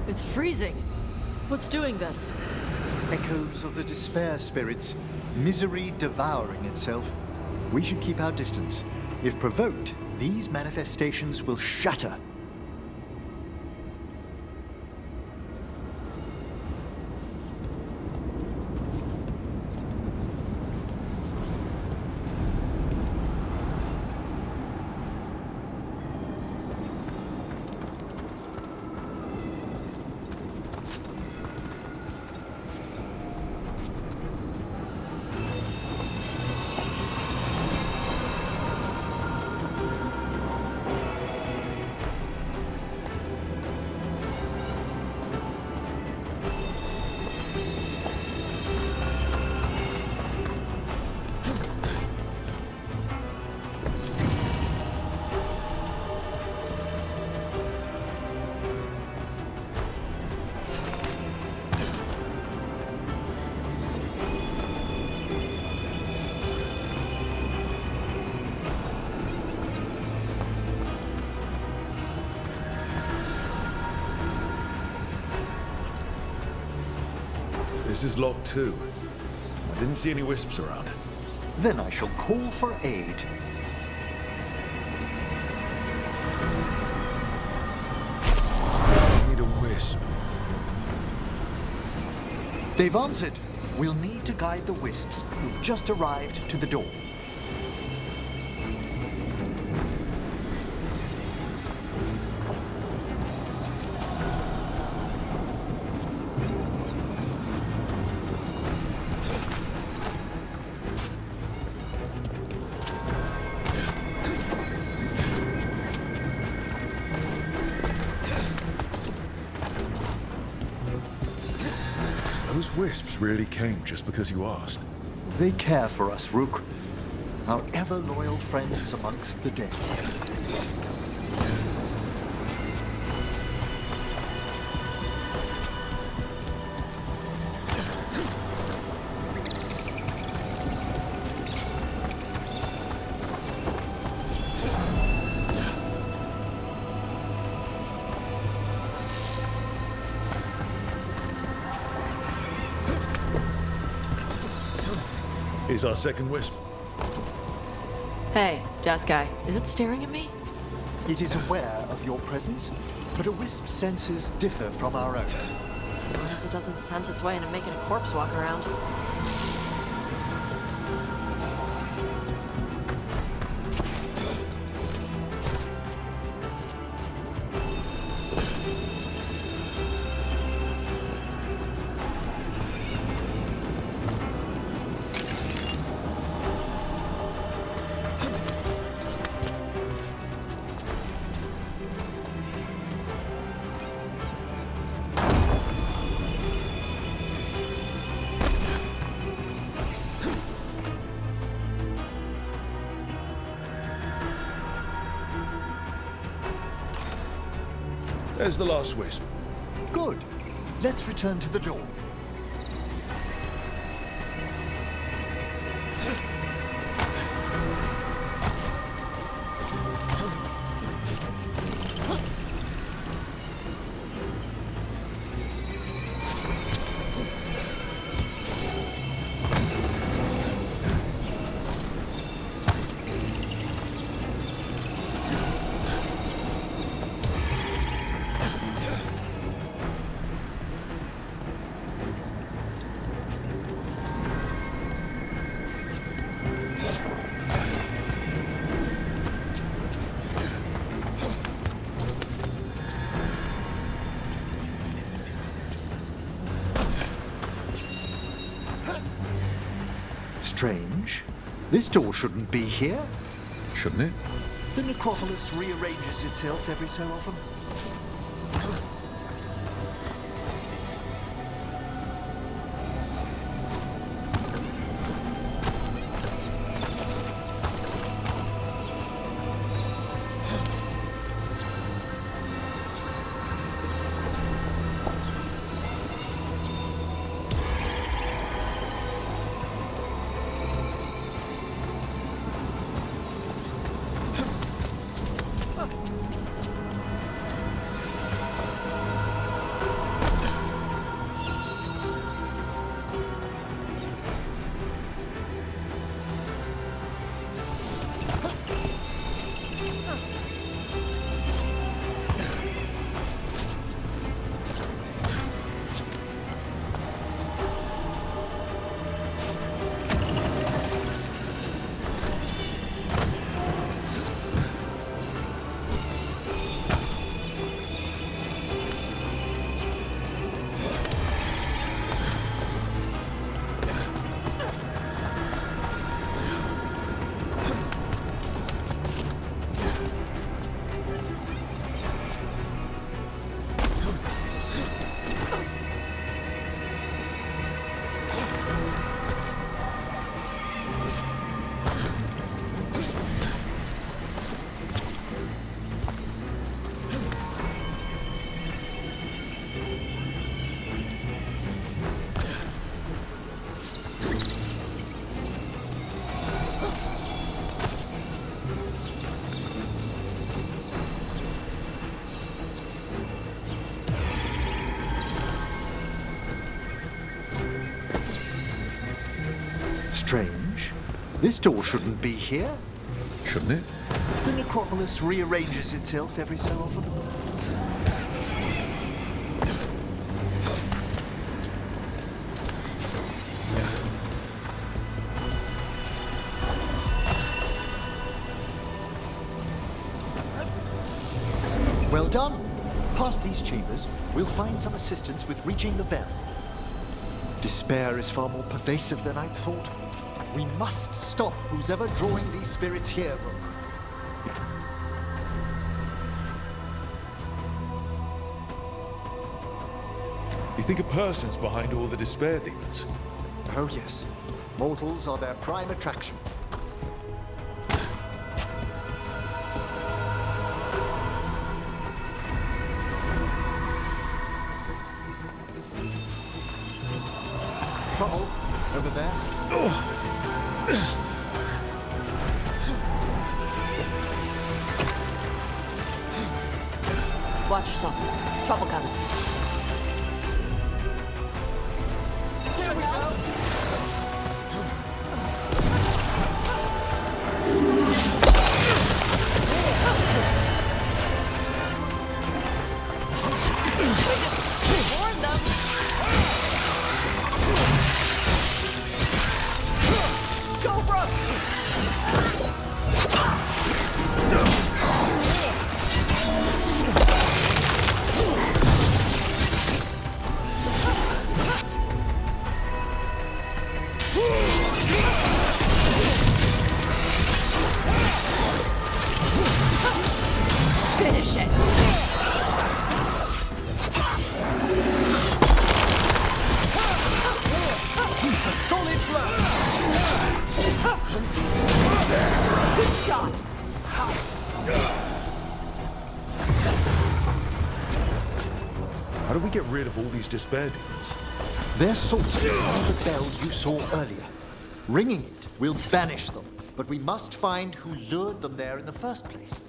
It's freezing. What's doing this? Echoes of the despair spirits, misery devouring itself. We should keep our distance. If provoked, these manifestations will shatter. This is locked too. I didn't see any wisps around. Then I shall call for aid. I need a wisp. They've answered. We'll need to guide the wisps who've just arrived to the door. Those wisps really came just because you asked. They care for us, Rook. Our ever-loyal friends amongst the dead. Here's our second wisp. Hey, Jazz Guy, is it staring at me? It is aware of your presence, but a wisp's senses differ from our own. I guess it doesn't sense its way into making a corpse walk around. There's the last wisp. Good. Let's return to the door. Strange. This door shouldn't be here. Shouldn't it? The necropolis rearranges itself every so often. Strange. This door shouldn't be here. Shouldn't it? The necropolis rearranges itself every so often. Well done. Past these chambers, we'll find some assistance with reaching the bell. Despair is far more pervasive than I'd thought. We must stop who's ever drawing these spirits here, Rook. You think a person's behind all the despair demons? Oh yes. Mortals are their prime attraction. Trouble over there. Watch yourself. Trouble coming. Here we go. Warn them! Go, Brooke! Finish it! A solid blow. Good shot! How do we get rid of all these despair demons? Their source is on the bell you saw earlier. Ringing it will banish them, but we must find who lured them there in the first place.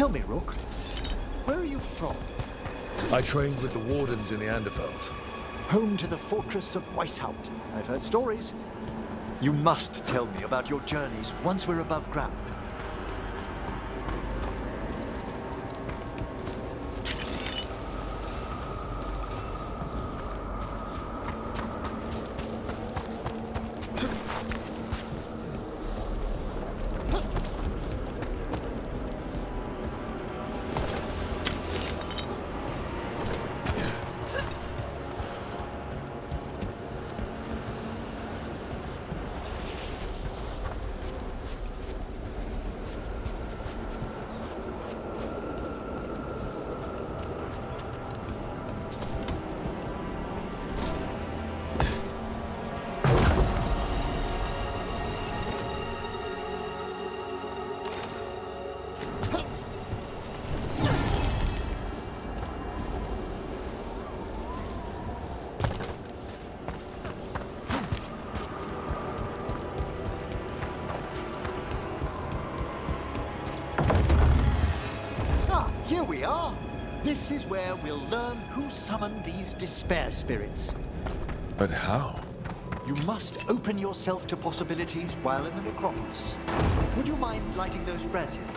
Tell me, Rook, where are you from? I trained with the Wardens in the Anderfels. Home to the fortress of Weishaupt. I've heard stories. You must tell me about your journeys once we're above ground. Here we are. This is where we'll learn who summoned these despair spirits. But how? You must open yourself to possibilities while in the necropolis. Would you mind lighting those braziers?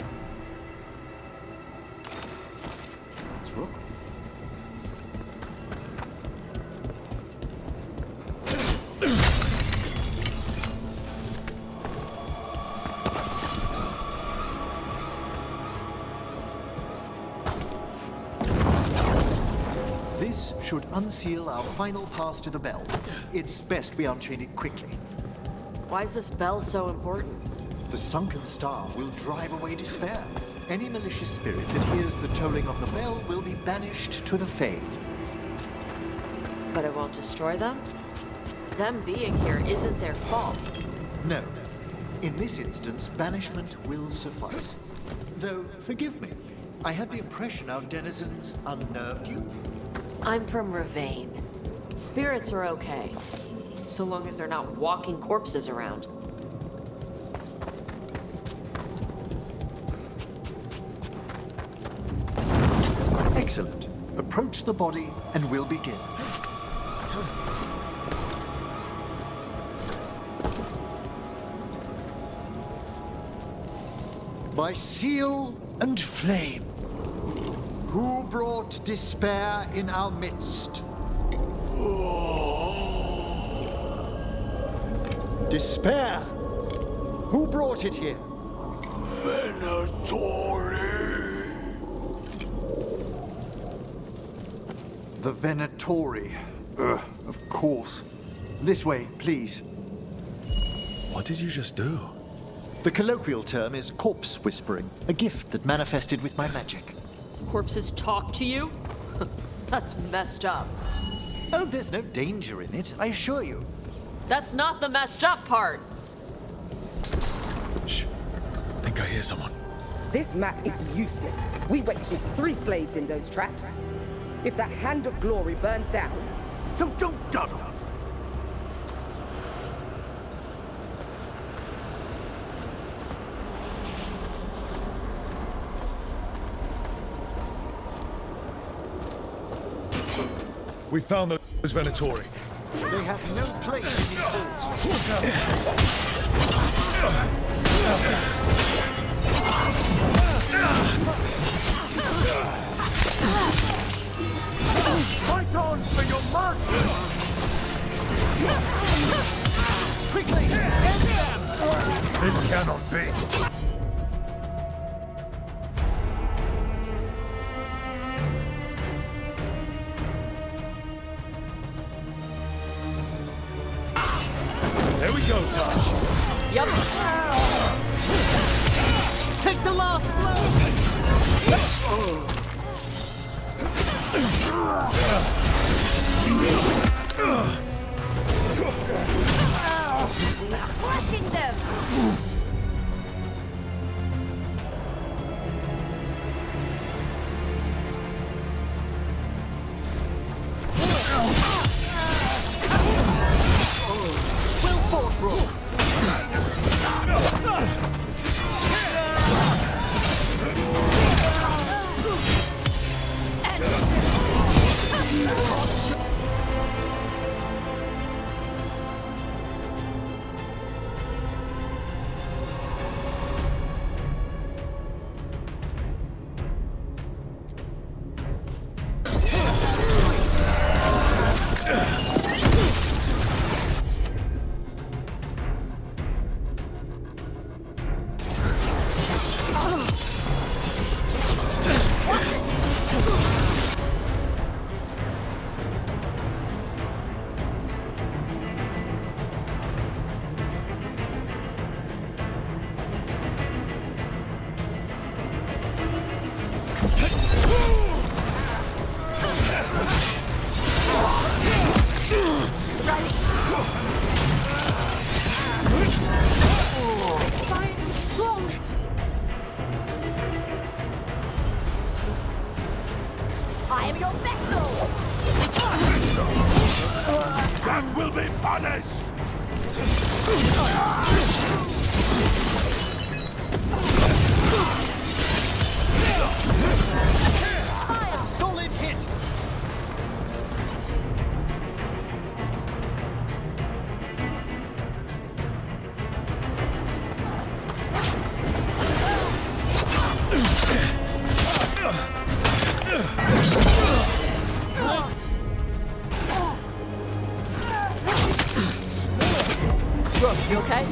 It's Rook. This should unseal our final path to the bell. It's best we unchain it quickly. Why is this bell so important? The sunken star will drive away despair. Any malicious spirit that hears the tolling of the bell will be banished to the Fade. But it won't destroy them? Them being here isn't their fault. No. In this instance, banishment will suffice. Though, forgive me, I had the impression our denizens unnerved you. I'm from Ravane. Spirits are okay, so long as they're not walking corpses around. Excellent. Approach the body and we'll begin. By seal and flame, who brought despair in our midst? Despair? Who brought it here? Venatori. The Venatori. Of course. This way, please. What did you just do? The colloquial term is corpse whispering, a gift that manifested with my magic. Corpses talk to you? That's messed up. Oh, there's no danger in it, I assure you. That's not the messed up part. Shh. Think I hear someone. This map is useless. We wasted 3 slaves in those traps. If that Hand of Glory burns down... So don't dawdle. We found those Venatori. They have no place in these halls. Fight on for your master! Quickly! End them! This cannot be. There we go, Tosh. Yep. Take the last blow! Crushing them! will be punished! A solid hit! Brooke, you okay?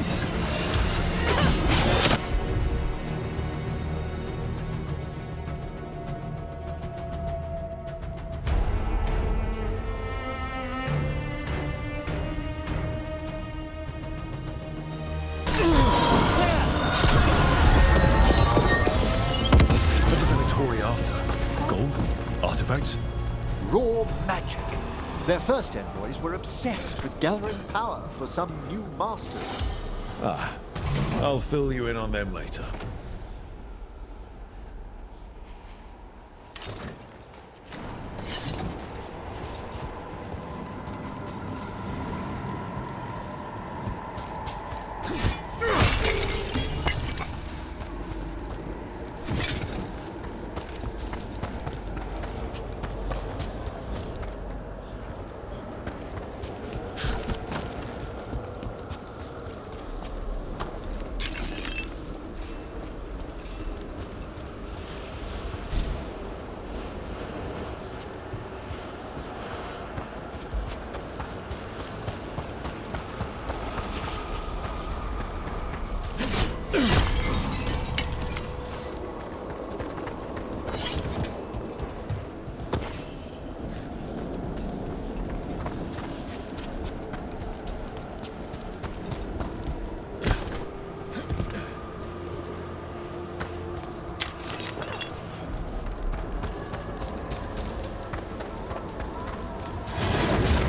What the Venatori after? Gold? Artifacts? Raw magic. Their first envoys were obsessed with gathering power for some new master. I'll fill you in on them later.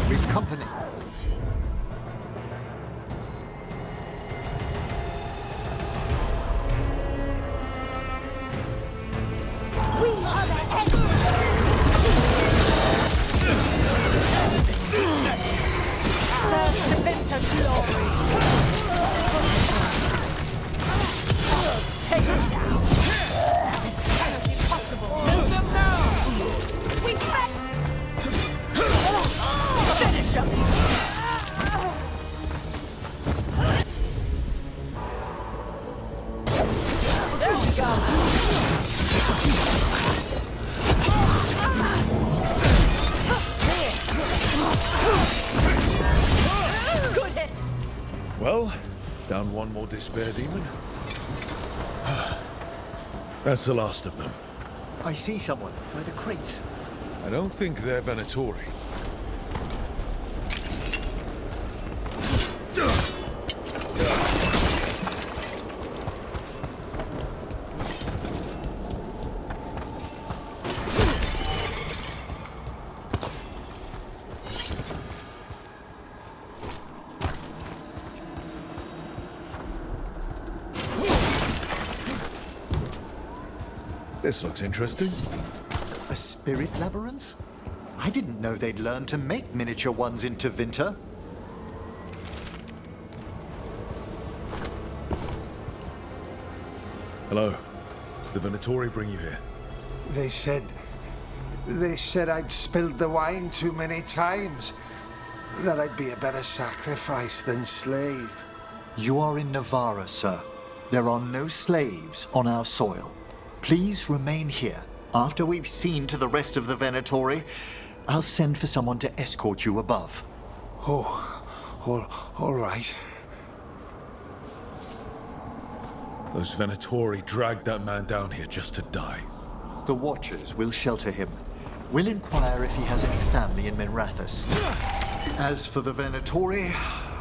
With company. We are the Emperor! First event of glory! Take it down! Cannot be possible! Move them now! We back! Finish him! There we go! Good hit! Well, down one more despair demon. That's the last of them. I see someone by the crates. I don't think they're Venatori. This looks interesting. A spirit labyrinth? I didn't know they'd learn to make miniature ones in Tevinter. Hello. Did the Venatori bring you here? They said I'd spilled the wine too many times. That I'd be a better sacrifice than slave. You are in Navarra, sir. There are no slaves on our soil. Please remain here. After we've seen to the rest of the Venatori, I'll send for someone to escort you above. All right. Those Venatori dragged that man down here just to die. The Watchers will shelter him. We'll inquire if he has any family in Minrathous. As for the Venatori,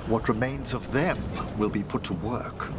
what remains of them will be put to work.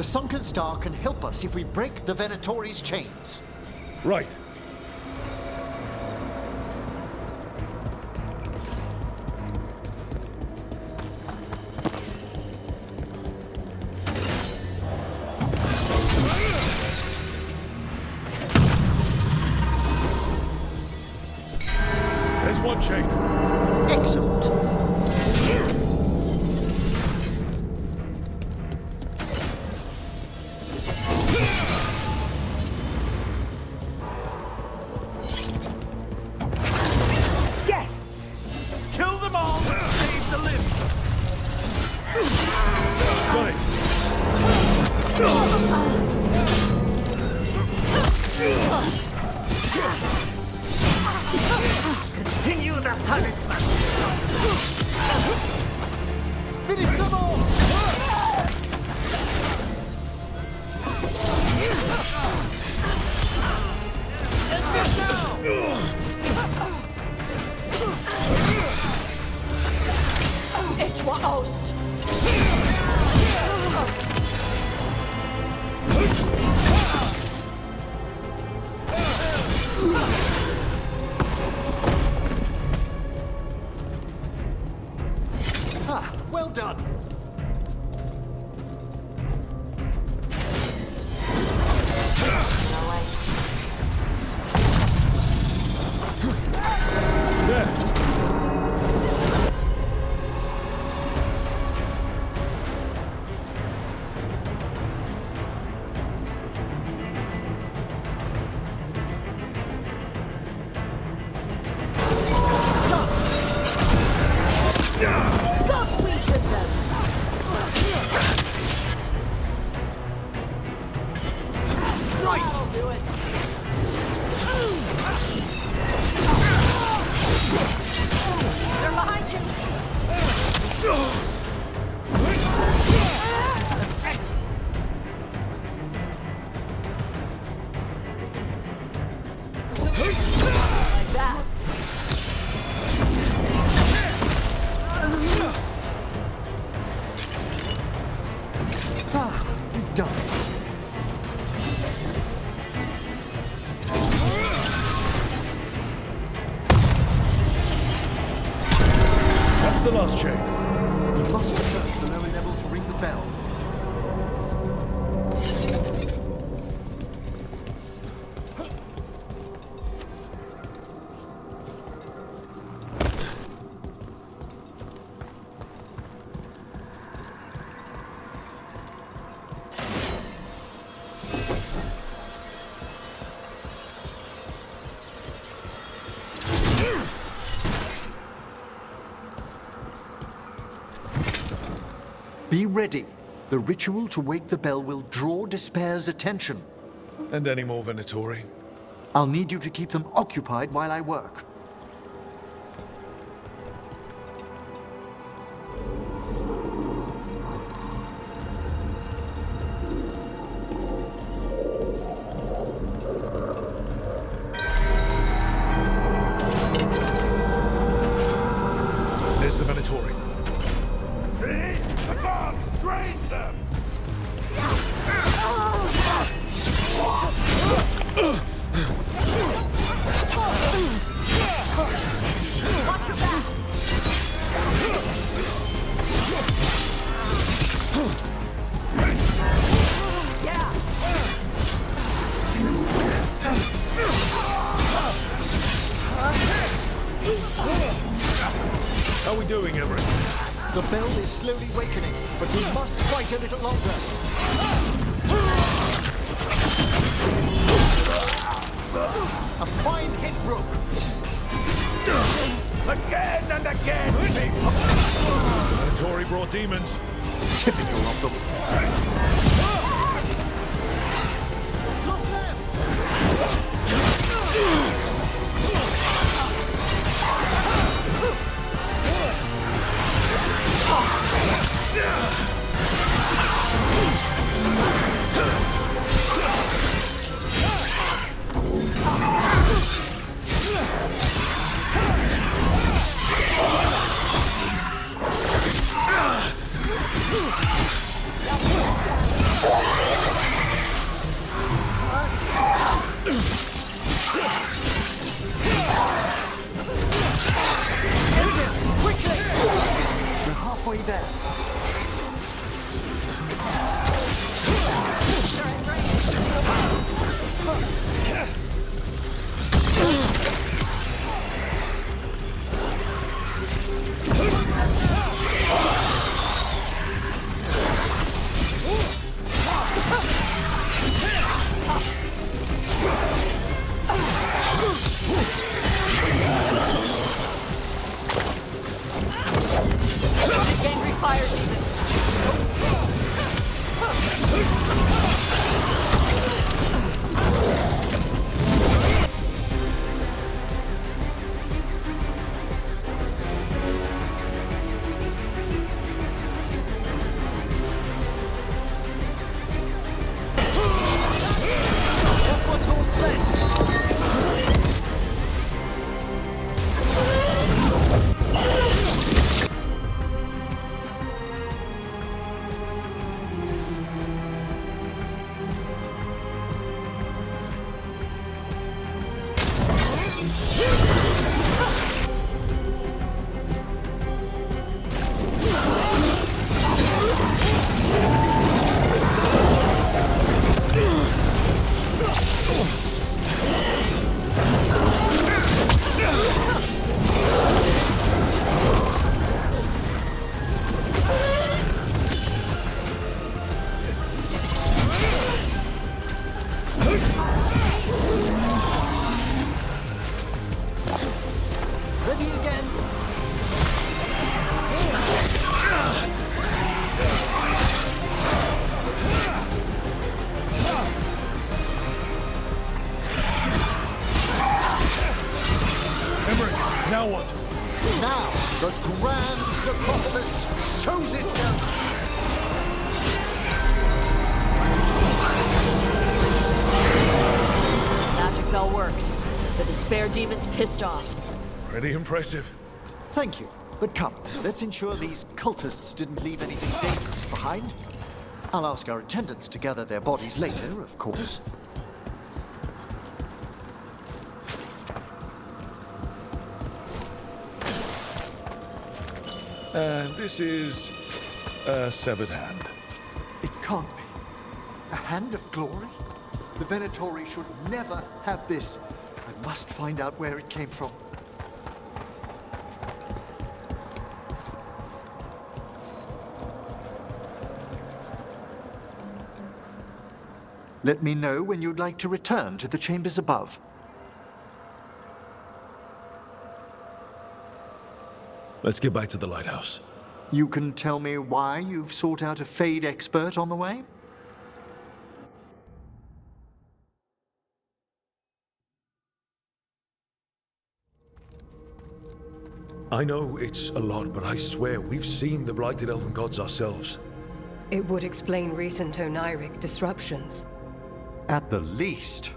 sunken star can help us if we break the Venatori's chains. Right. There's one chain. Excellent. Guests! Kill them all and save the limbs! Got it. Continue the punishment! Finish them all! Itchwa Ost! Ah, well done. There. They're behind you! Like that. Ah, we've done it. That's the last chain. We must return to the lower level to ring the bell. Be ready. The ritual to wake the bell will draw Despair's attention. And any more Venatori? I'll need you to keep them occupied while I work. There's the Venatori. See? Above! Drain them! Watch your back! Yeah! How are we doing, Everett? The bell is slowly wakening, but we must fight a little longer. A fine hit, Rook. Again and again, people! Venatori brought demons. Typical of them. Look left! We're halfway there. Angry fire demon. What's all set? Ready again. Emmerich, now what? Now, the grand necropolis shows itself. Magic bell worked. The despair demon's pissed off. Pretty impressive. Thank you. But come, let's ensure these cultists didn't leave anything dangerous behind. I'll ask our attendants to gather their bodies later, of course. And this is a severed hand. It can't be. A hand of glory? The Venatori should never have this. I must find out where it came from. Let me know when you'd like to return to the chambers above. Let's get back to the lighthouse. You can tell me why you've sought out a Fade expert on the way? I know it's a lot, but I swear we've seen the blighted elven gods ourselves. It would explain recent Oniric disruptions. At the least.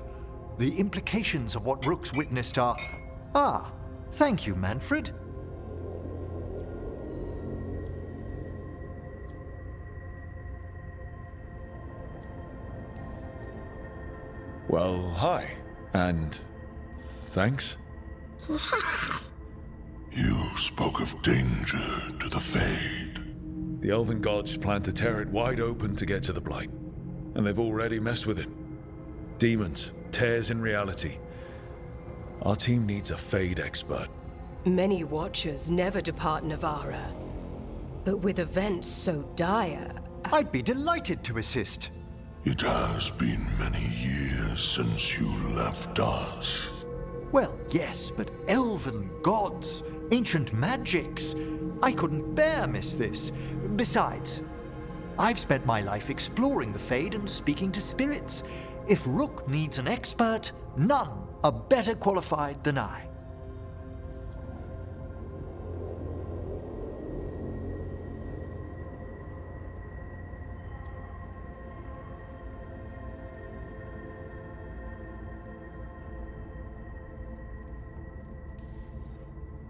The implications of what Rook's witnessed are... Ah, thank you, Manfred. Well, hi. And thanks. You spoke of danger to the Fade. The elven gods plan to tear it wide open to get to the blight. And they've already messed with it. Demons, tears in reality. Our team needs a Fade expert. Many Watchers never depart Navara. But with events so dire, I'd be delighted to assist. It has been many years since you left us. Well, yes, but elven gods, ancient magics. I couldn't bear miss this. Besides, I've spent my life exploring the Fade and speaking to spirits. If Rook needs an expert, none are better qualified than I.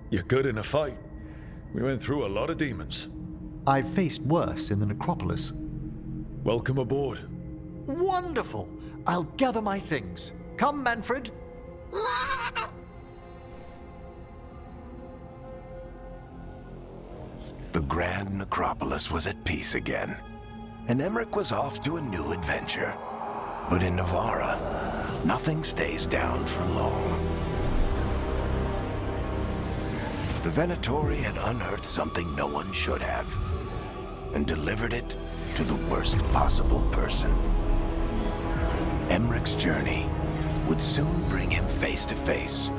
You're good in a fight. We went through a lot of demons. I've faced worse in the necropolis. Welcome aboard. Wonderful! I'll gather my things. Come, Manfred. The Grand Necropolis was at peace again, and Emmerich was off to a new adventure. But in Navarra, nothing stays down for long. The Venatori had unearthed something no one should have, and delivered it to the worst possible person. Emmerich's journey would soon bring him face to face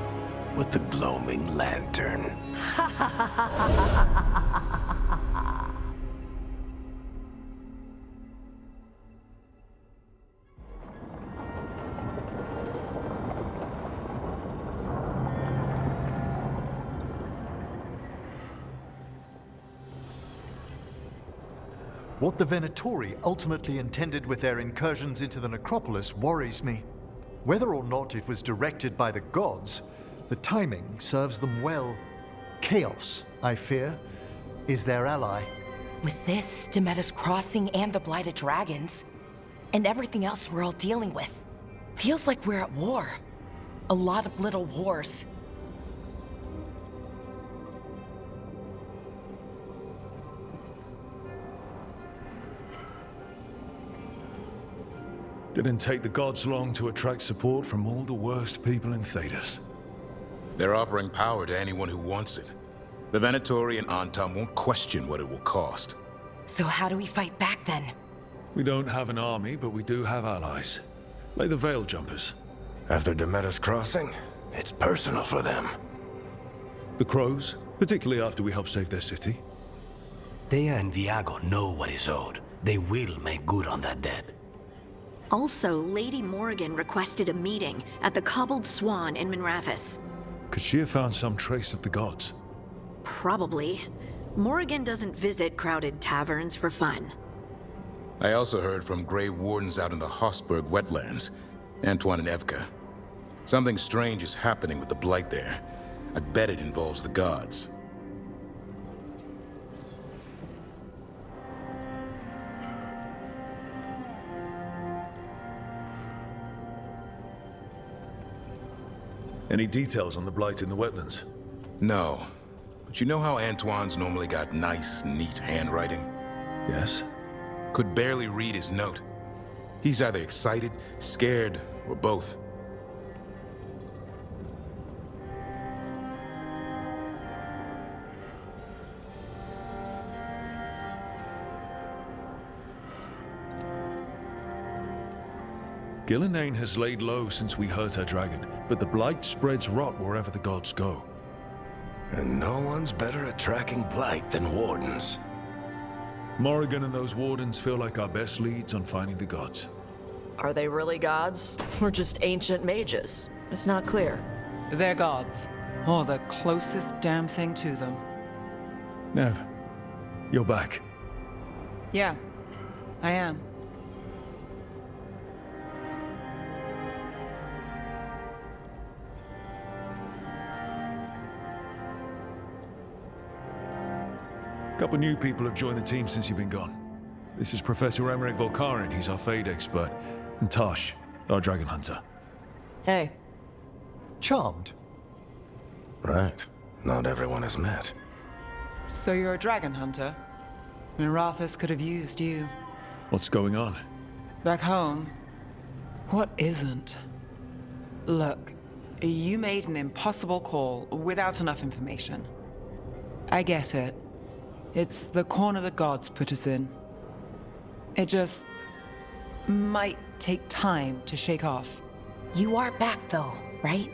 with the gloaming lantern. What the Venatori ultimately intended with their incursions into the necropolis worries me. Whether or not it was directed by the gods, the timing serves them well. Chaos, I fear, is their ally. With this, Demeter's Crossing and the Blighted Dragons, and everything else we're all dealing with, feels like we're at war. A lot of little wars. Didn't take the gods long to attract support from all the worst people in Thedas. They're offering power to anyone who wants it. The Venatori and Antam won't question what it will cost. So how do we fight back then? We don't have an army, but we do have allies. Like the Veil Jumpers. After Demeter's Crossing, it's personal for them. The Crows, particularly after we helped save their city. Thea and Viago know what is owed. They will make good on that debt. Also, Lady Morrigan requested a meeting at the Cobbled Swan in Minrathous. Could she have found some trace of the gods? Probably. Morrigan doesn't visit crowded taverns for fun. I also heard from Grey Wardens out in the Hossberg wetlands, Antoine and Evka. Something strange is happening with the Blight there. I bet it involves the gods. Any details on the Blight in the wetlands? No. But you know how Antoine's normally got nice, neat handwriting? Yes. Could barely read his note. He's either excited, scared, or both. Gillenane has laid low since we hurt her dragon, but the Blight spreads rot wherever the gods go. And no one's better at tracking Blight than Wardens. Morrigan and those Wardens feel like our best leads on finding the gods. Are they really gods? Or just ancient mages? It's not clear. They're gods. Or the closest damn thing to them. Nev, you're back. Yeah, I am. A couple new people have joined the team since you've been gone. This is Professor Emmerich Volkarin, he's our Fade expert, and Tosh, our Dragon Hunter. Hey. Charmed. Right. Not everyone has met. So you're a dragon hunter? Minrathous could have used you. What's going on? Back home, what isn't? Look, you made an impossible call without enough information. I get it. It's the corner the gods put us in. It just might take time to shake off. You are back though, right?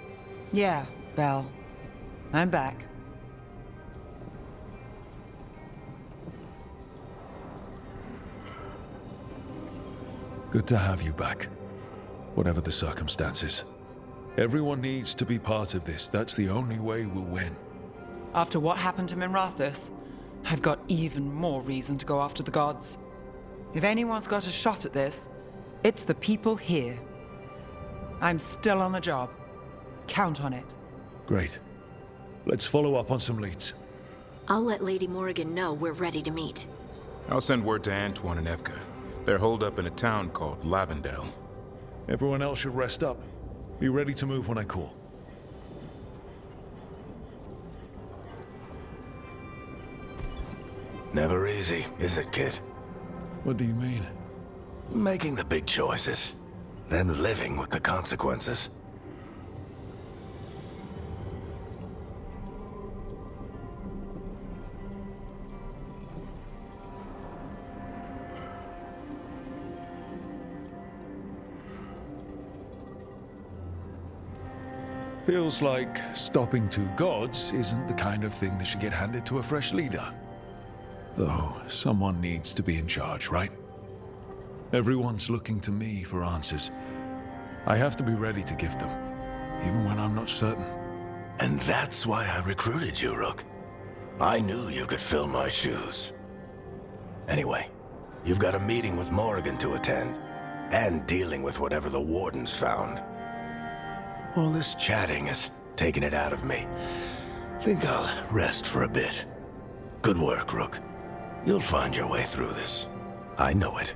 Yeah, Belle. I'm back. Good to have you back, whatever the circumstances. Everyone needs to be part of this. That's the only way we'll win. After what happened to Minrathous, I've got even more reason to go after the gods. If anyone's got a shot at this, it's the people here. I'm still on the job. Count on it. Great. Let's follow up on some leads. I'll let Lady Morrigan know we're ready to meet. I'll send word to Antoine and Evka. They're holed up in a town called Lavendel. Everyone else should rest up. Be ready to move when I call. Never easy, is it, kid? What do you mean? Making the big choices, then living with the consequences. Feels like stopping two gods isn't the kind of thing that should get handed to a fresh leader. Though, someone needs to be in charge, right? Everyone's looking to me for answers. I have to be ready to give them, even when I'm not certain. And that's why I recruited you, Rook. I knew you could fill my shoes. Anyway, you've got a meeting with Morrigan to attend, and dealing with whatever the Wardens found. All this chatting has taken it out of me. Think I'll rest for a bit. Good work, Rook. You'll find your way through this. I know it.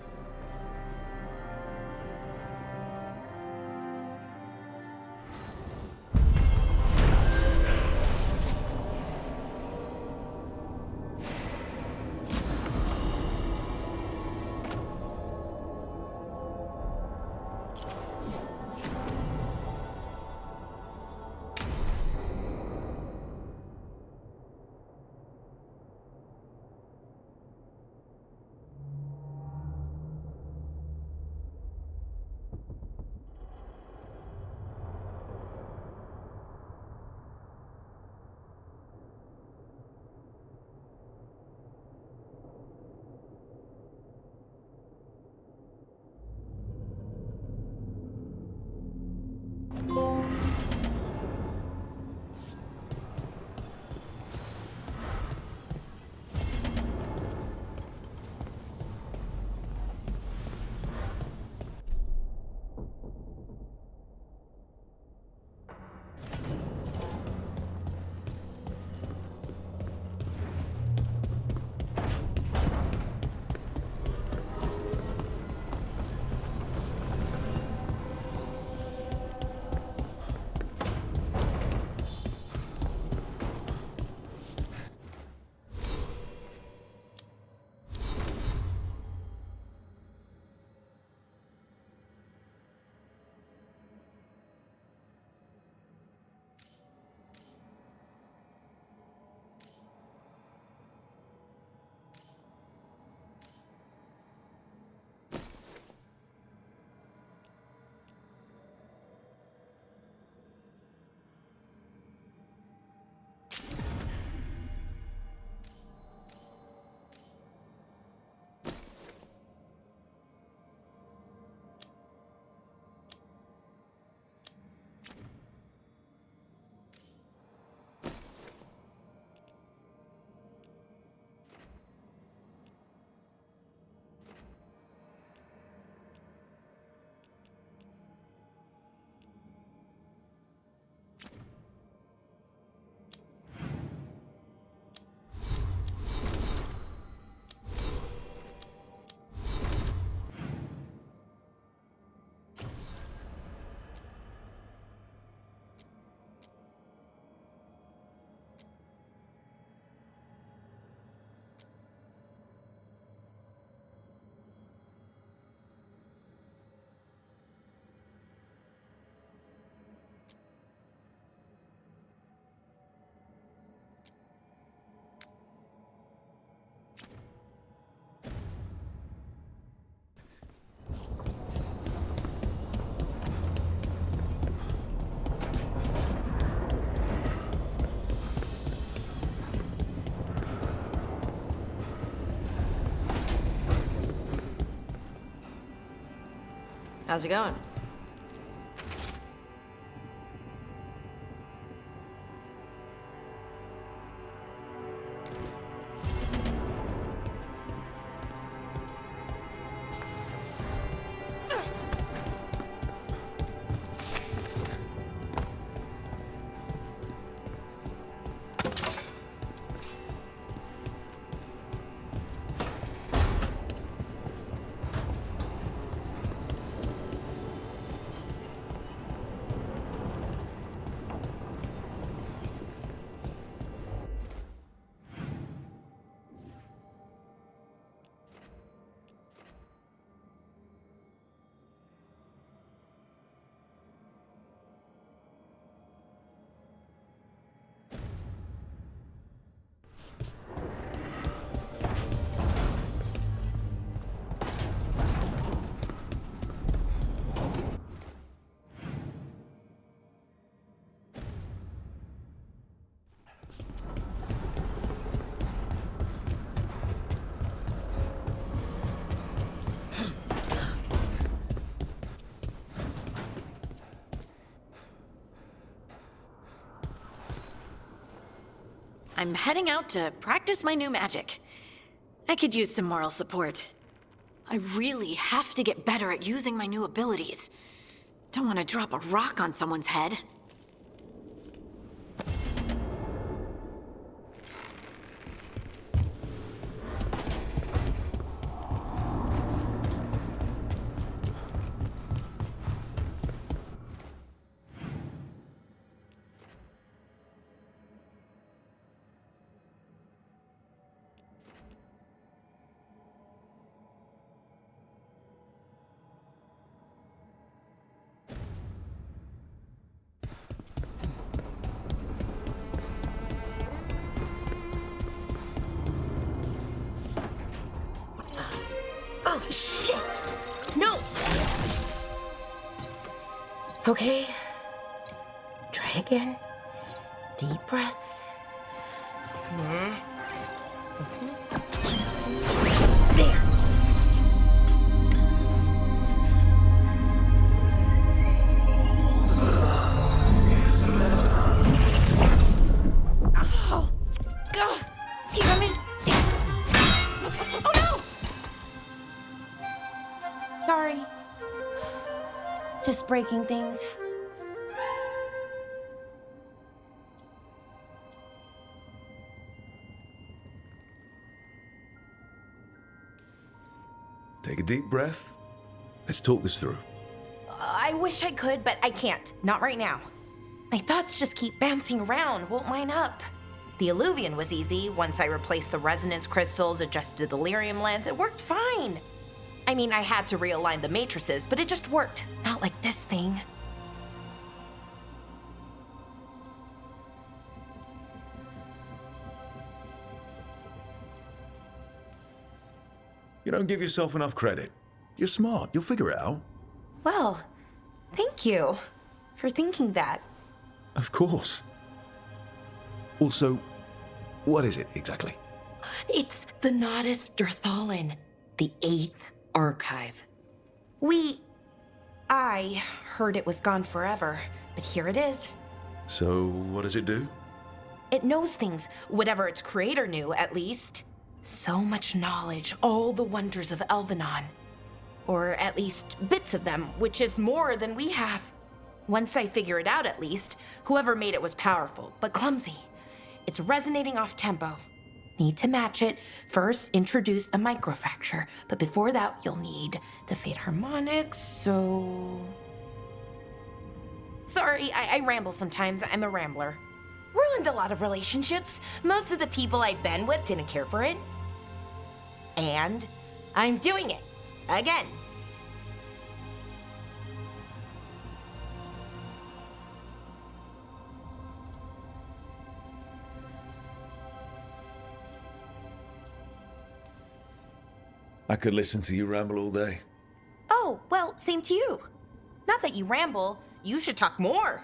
How's it going? I'm heading out to practice my new magic. I could use some moral support. I really have to get better at using my new abilities. Don't want to drop a rock on someone's head. Oh, shit! No! Okay. Try again. Deep breaths. There. Oh! God! Damn it! Oh no! Sorry. Just breaking things. Take a deep breath. Let's talk this through. I wish I could, but I can't. Not right now. My thoughts just keep bouncing around, won't line up. The Illuvian was easy. Once I replaced the resonance crystals, adjusted the lyrium lens, it worked fine. I mean, I had to realign the matrices, but it just worked. Not like this thing. You don't give yourself enough credit. You're smart. You'll figure it out. Well, thank you for thinking that. Of course. Also, what is it exactly? It's the Nodus Dirthalin, the 8th archive. I heard it was gone forever, but here it is. So, what does it do? It knows things, whatever its creator knew, at least. So much knowledge, all the wonders of Elvenon. Or at least bits of them, which is more than we have. Once I figure it out, at least, whoever made it was powerful, but clumsy. It's resonating off tempo. Need to match it. First, introduce a microfracture, but before that, you'll need the Fate harmonics, so... Sorry, I ramble sometimes. I'm a rambler. Ruined a lot of relationships. Most of the people I've been with didn't care for it. And I'm doing it. Again. I could listen to you ramble all day. Oh, well, same to you. Not that you ramble, you should talk more.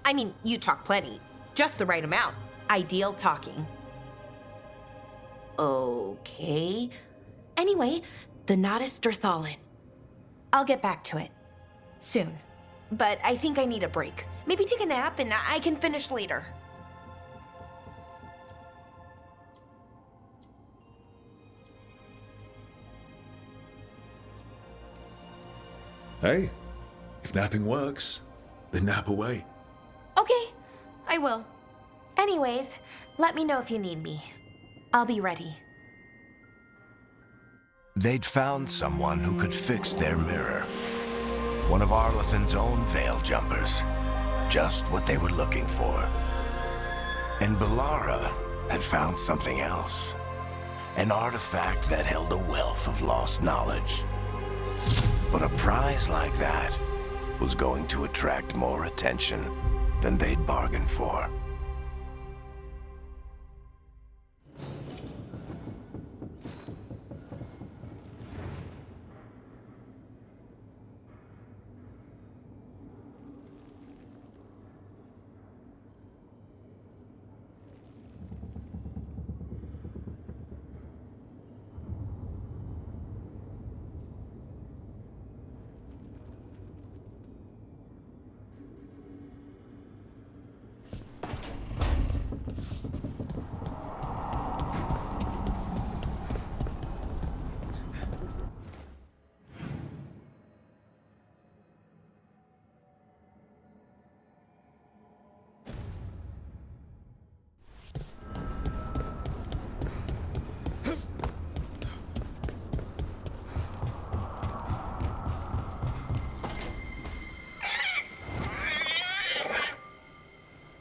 I mean, you talk plenty. Just the right amount. Ideal talking. Okay. Anyway, the Nodus Dirthalin. I'll get back to it. Soon. But I think I need a break. Maybe take a nap and I can finish later. Hey, if napping works, then nap away. Okay, I will. Anyways, let me know if you need me. I'll be ready. They'd found someone who could fix their mirror. One of Arlathan's own Veil Jumpers. Just what they were looking for. And Balara had found something else. An artifact that held a wealth of lost knowledge. But a prize like that was going to attract more attention than they'd bargained for.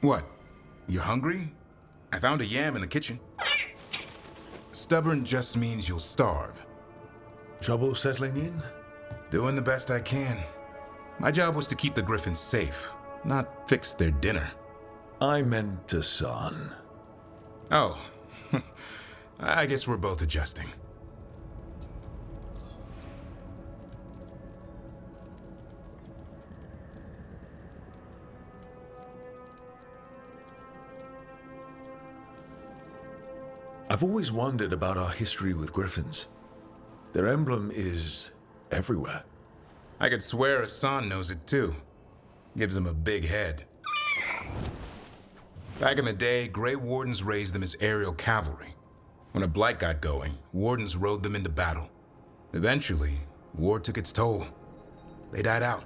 What? You're hungry? I found a yam in the kitchen. Stubborn just means you'll starve. Trouble settling in? Doing the best I can. My job was to keep the Griffins safe, not fix their dinner. I meant a son. Oh. I guess we're both adjusting. I've always wondered about our history with griffins. Their emblem is everywhere. I could swear Hassan knows it too. Gives him a big head. Back in the day, Grey Wardens raised them as aerial cavalry. When a blight got going, Wardens rode them into battle. Eventually, war took its toll. They died out.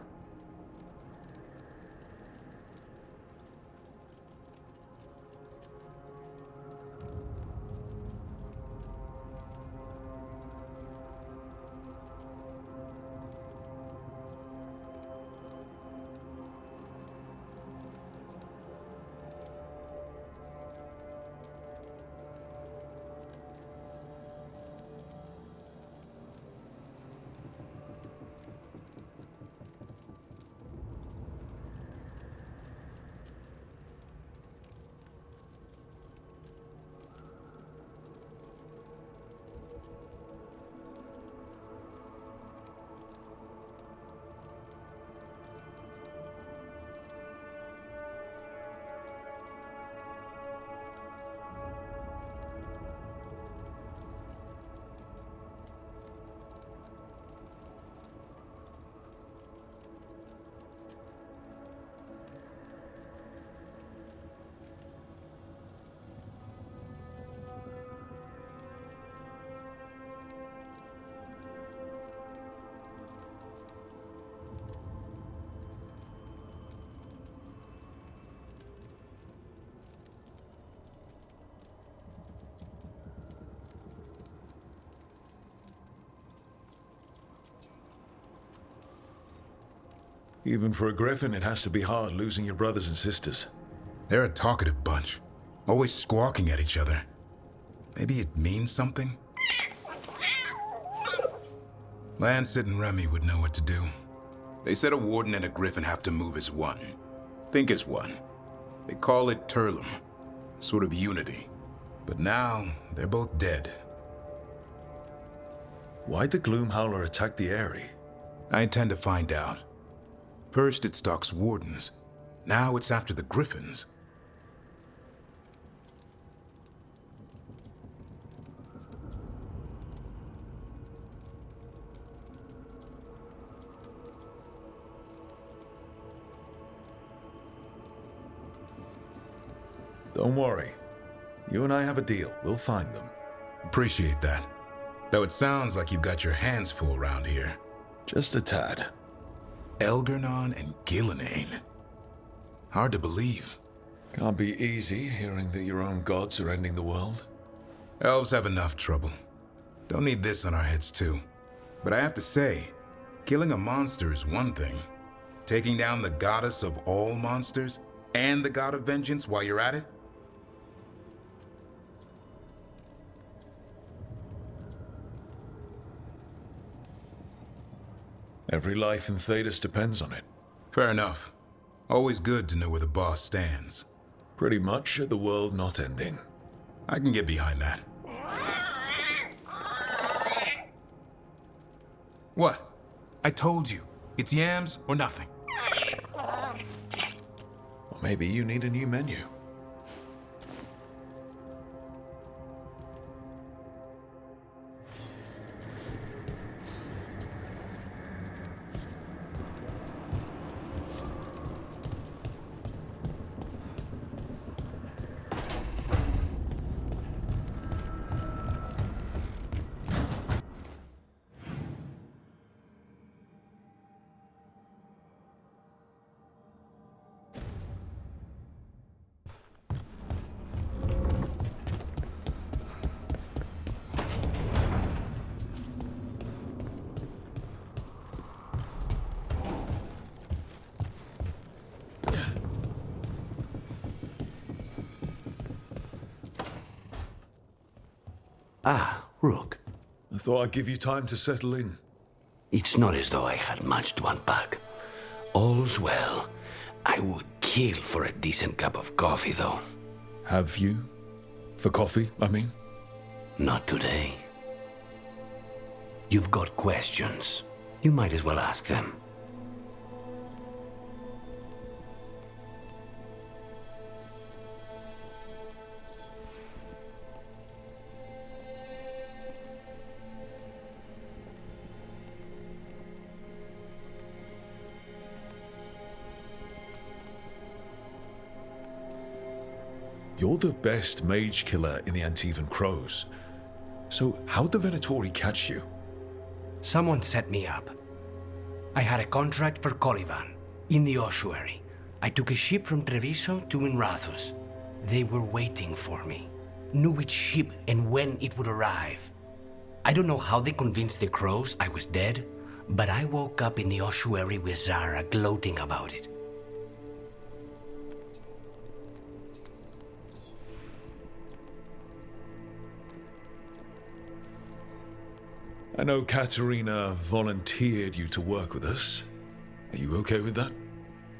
Even for a griffin, it has to be hard losing your brothers and sisters. They're a talkative bunch, always squawking at each other. Maybe it means something? Lancet and Remy would know what to do. They said a warden and a griffin have to move as one. Think as one. They call it Turlum, sort of unity. But now, they're both dead. Why'd the Gloomhowler attack the Eyrie? I intend to find out. First it stalks wardens. Now it's after the griffins. Don't worry. You and I have a deal. We'll find them. Appreciate that. Though it sounds like you've got your hands full around here. Just a tad. Elgernon and Gillenane. Hard to believe. Can't be easy hearing that your own gods are ending the world. Elves have enough trouble. Don't need this on our heads too. But I have to say, killing a monster is one thing. Taking down the goddess of all monsters and the god of vengeance while you're at it? Every life in Thedas depends on it. Fair enough. Always good to know where the boss stands. Pretty much at the world not ending. I can get behind that. What? I told you. It's yams or nothing. Or maybe you need a new menu. Ah, Rook. I thought I'd give you time to settle in. It's not as though I had much to unpack. All's well. I would kill for a decent cup of coffee, though. Have you? For coffee, I mean? Not today. You've got questions. You might as well ask them. You're the best mage killer in the Antivan Crows. So how'd the Venatori catch you? Someone set me up. I had a contract for Colivan, in the ossuary. I took a ship from Treviso to Minrathus. They were waiting for me. Knew which ship and when it would arrive. I don't know how they convinced the Crows I was dead, but I woke up in the ossuary with Zara gloating about it. I know Katerina volunteered you to work with us. Are you okay with that?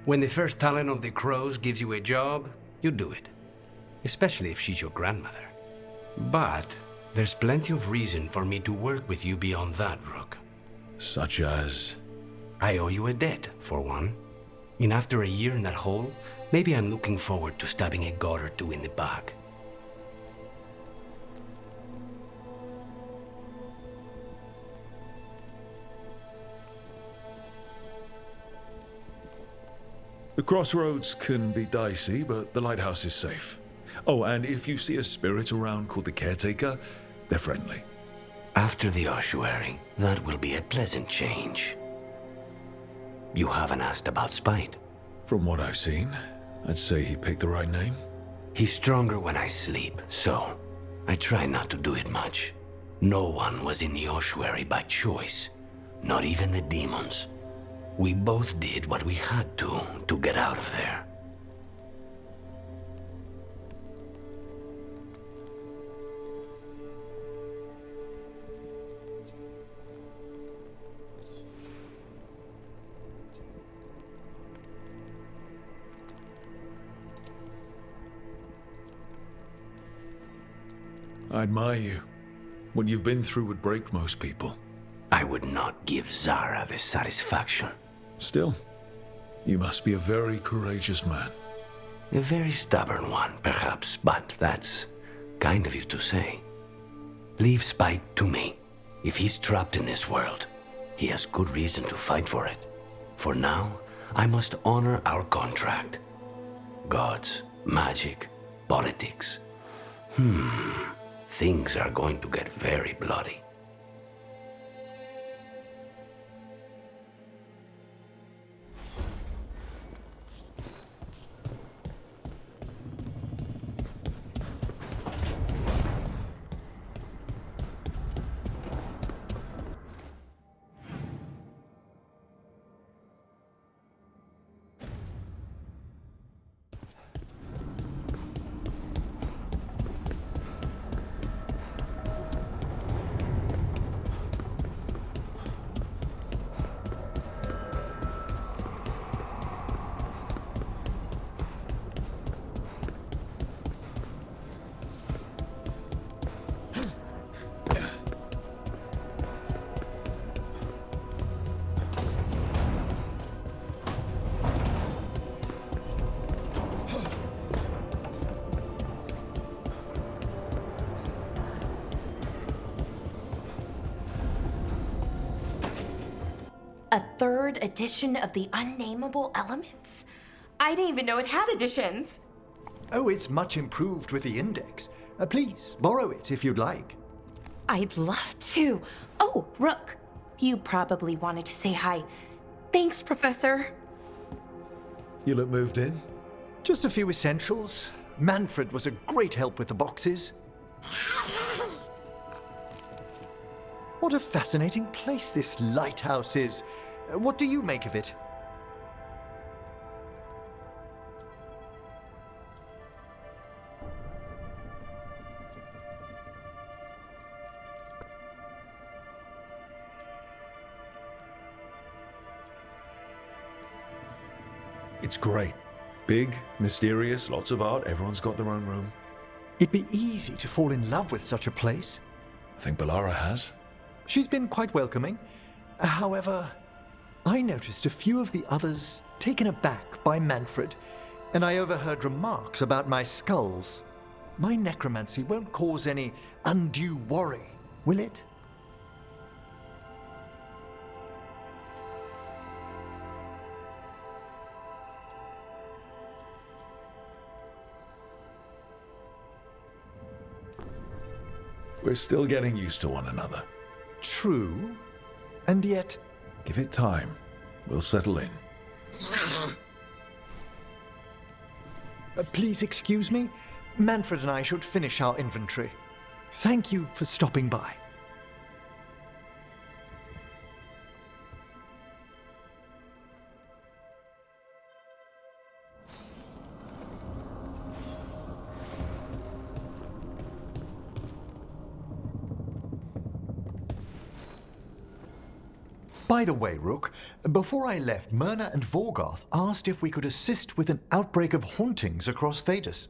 When the first talent of the Crows gives you a job, you do it. Especially if she's your grandmother. But there's plenty of reason for me to work with you beyond that, Rook. Such as? I owe you a debt, for one. And after a year in that hole, maybe I'm looking forward to stabbing a god or two in the back. The crossroads can be dicey, but the lighthouse is safe. Oh, and if you see a spirit around called the Caretaker, they're friendly. After the ossuary, that will be a pleasant change. You haven't asked about Spite. From what I've seen, I'd say he picked the right name. He's stronger when I sleep, so I try not to do it much. No one was in the ossuary by choice, not even the demons. We both did what we had to get out of there. I admire you. What you've been through would break most people. I would not give Zara the satisfaction. Still, you must be a very courageous man. A very stubborn one, perhaps, but that's kind of you to say. Leave Spite to me. If he's trapped in this world, he has good reason to fight for it. For now, I must honor our contract. Gods, magic, politics. Things are going to get very bloody. A third edition of the Unnameable Elements? I didn't even know it had editions. Oh, it's much improved with the index. Please, borrow it if you'd like. I'd love to. Oh, Rook, you probably wanted to say hi. Thanks, Professor. You look moved in? Just a few essentials. Manfred was a great help with the boxes. What a fascinating place this lighthouse is. What do you make of it? It's great. Big, mysterious, lots of art, everyone's got their own room. It'd be easy to fall in love with such a place. I think Bellara has. She's been quite welcoming. However, I noticed a few of the others taken aback by Manfred, and I overheard remarks about my skulls. My necromancy won't cause any undue worry, will it? We're still getting used to one another. True, and yet... Give it time. We'll settle in. Please excuse me. Manfred and I should finish our inventory. Thank you for stopping by. By the way, Rook, before I left, Myrna and Vorgoth asked if we could assist with an outbreak of hauntings across Thedas.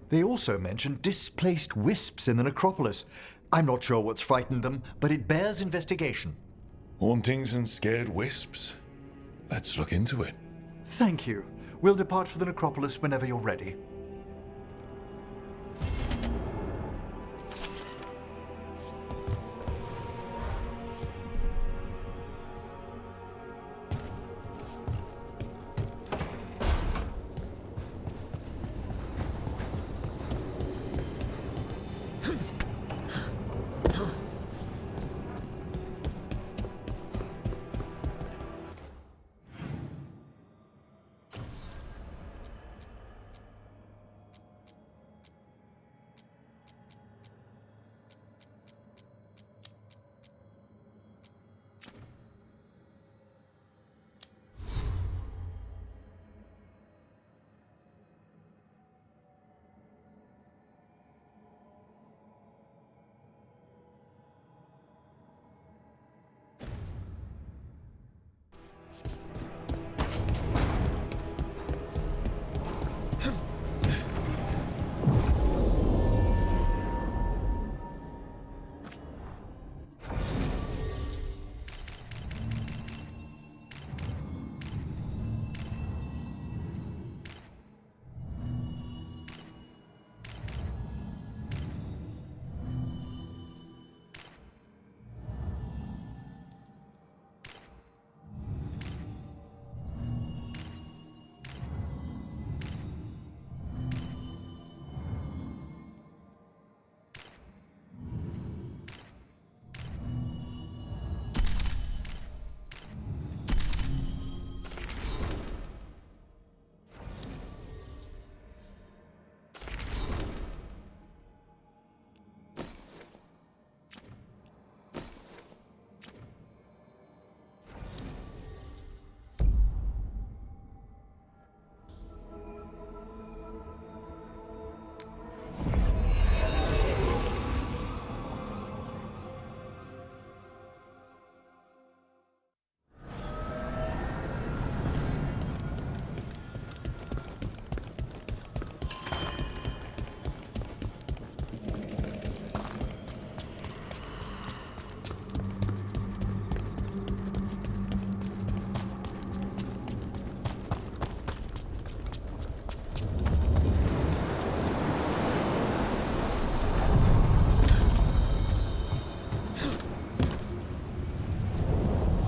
They also mentioned displaced wisps in the necropolis. I'm not sure what's frightened them, but it bears investigation. Hauntings and scared wisps? Let's look into it. Thank you. We'll depart for the necropolis whenever you're ready.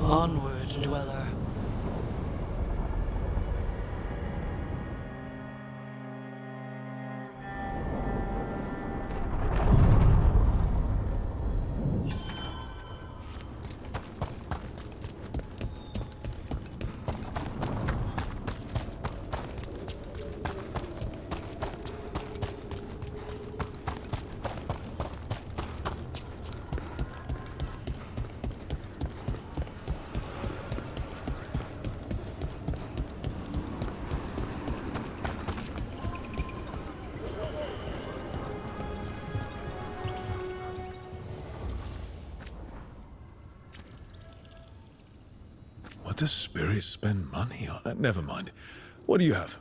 Onward, dweller. What does spirits spend money on? Never mind. What do you have?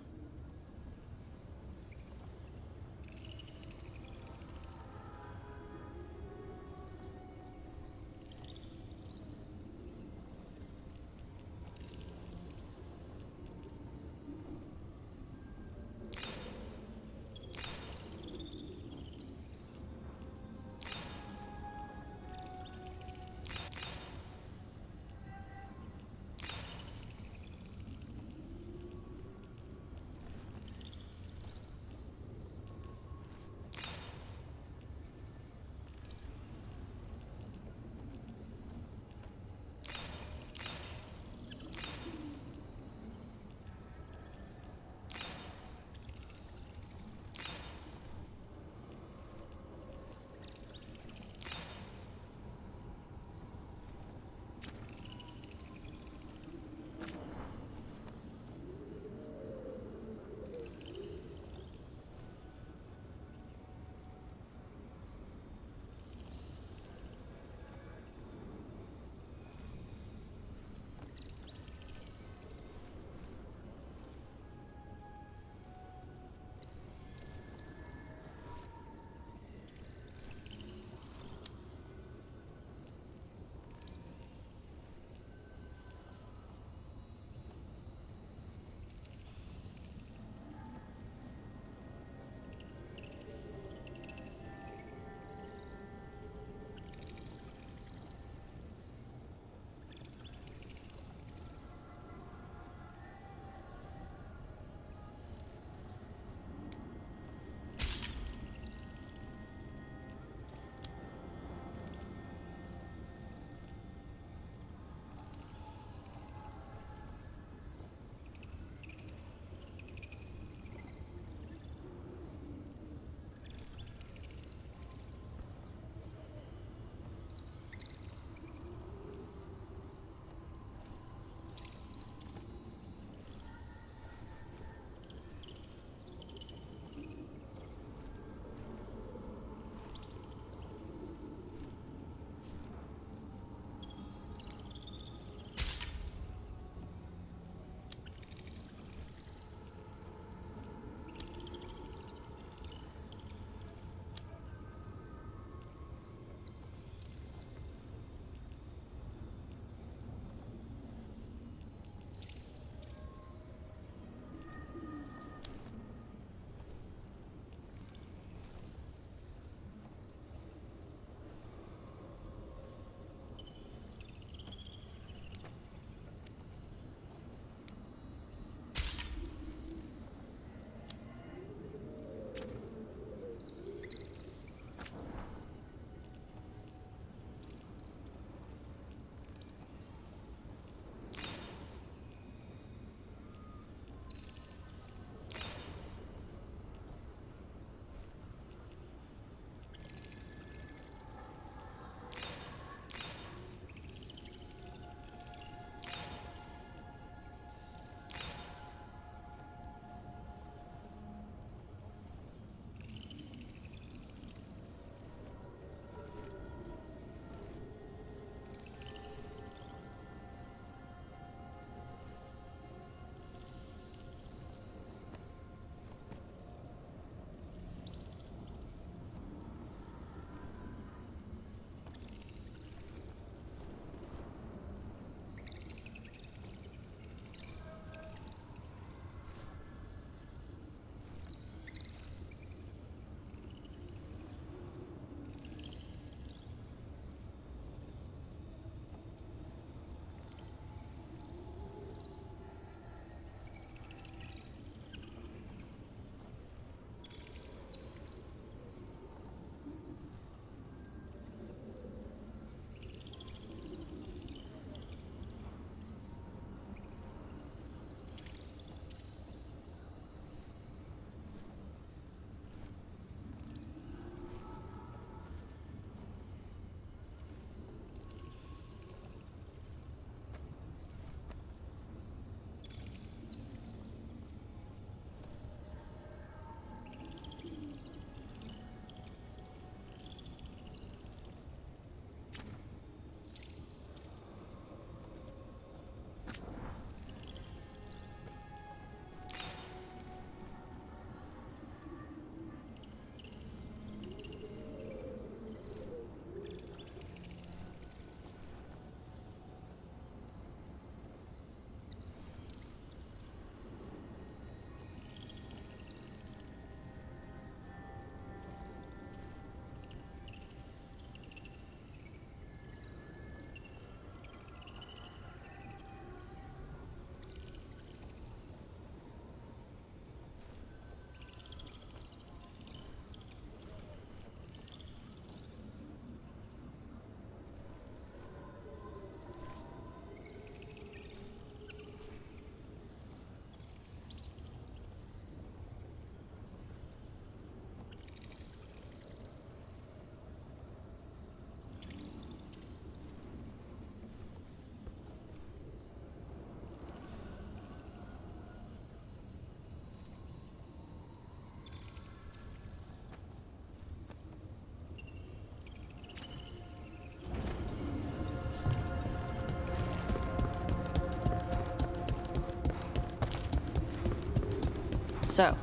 So,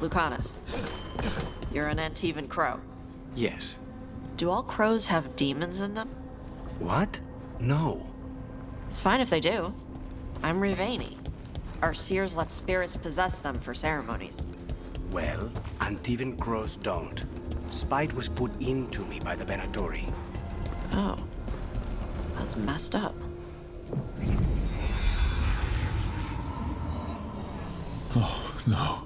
Lucanus, you're an Antivan crow. Yes. Do all crows have demons in them? What? No. It's fine if they do. I'm Rivani. Our seers let spirits possess them for ceremonies. Well, Antivan crows don't. Spite was put into me by the Venatori. Oh. That's messed up. Oh, no.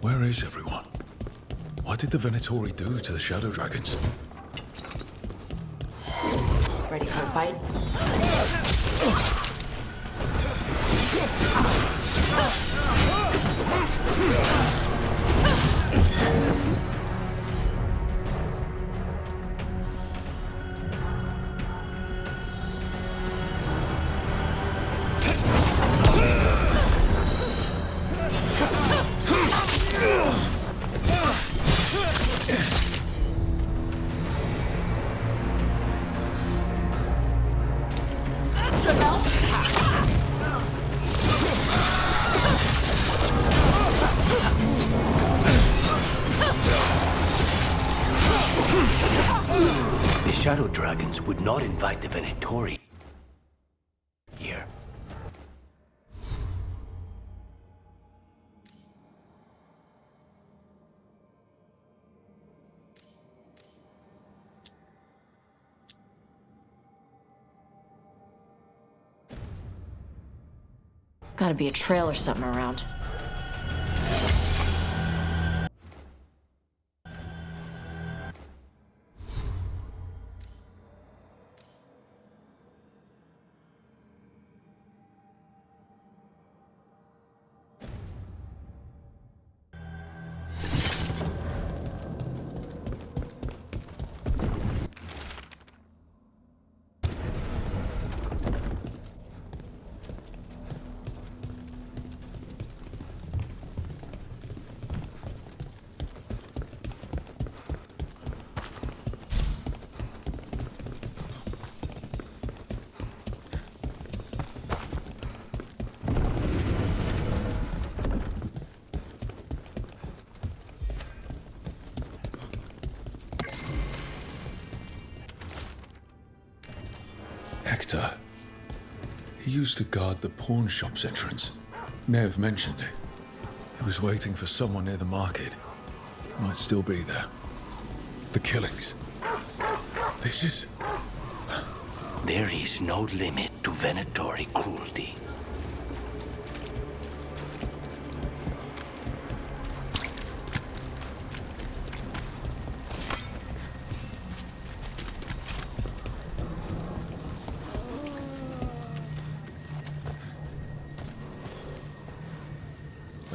Where is everyone? What did the Venatori do to the Shadow Dragons? Ready for a fight? The Shadow Dragons would not invite the Venatori here. Gotta be a trail or something around. Hector. He used to guard the pawn shop's entrance. Nev mentioned it. He was waiting for someone near the market. Might still be there. The killings. This is... There is no limit to Venatori cruelty.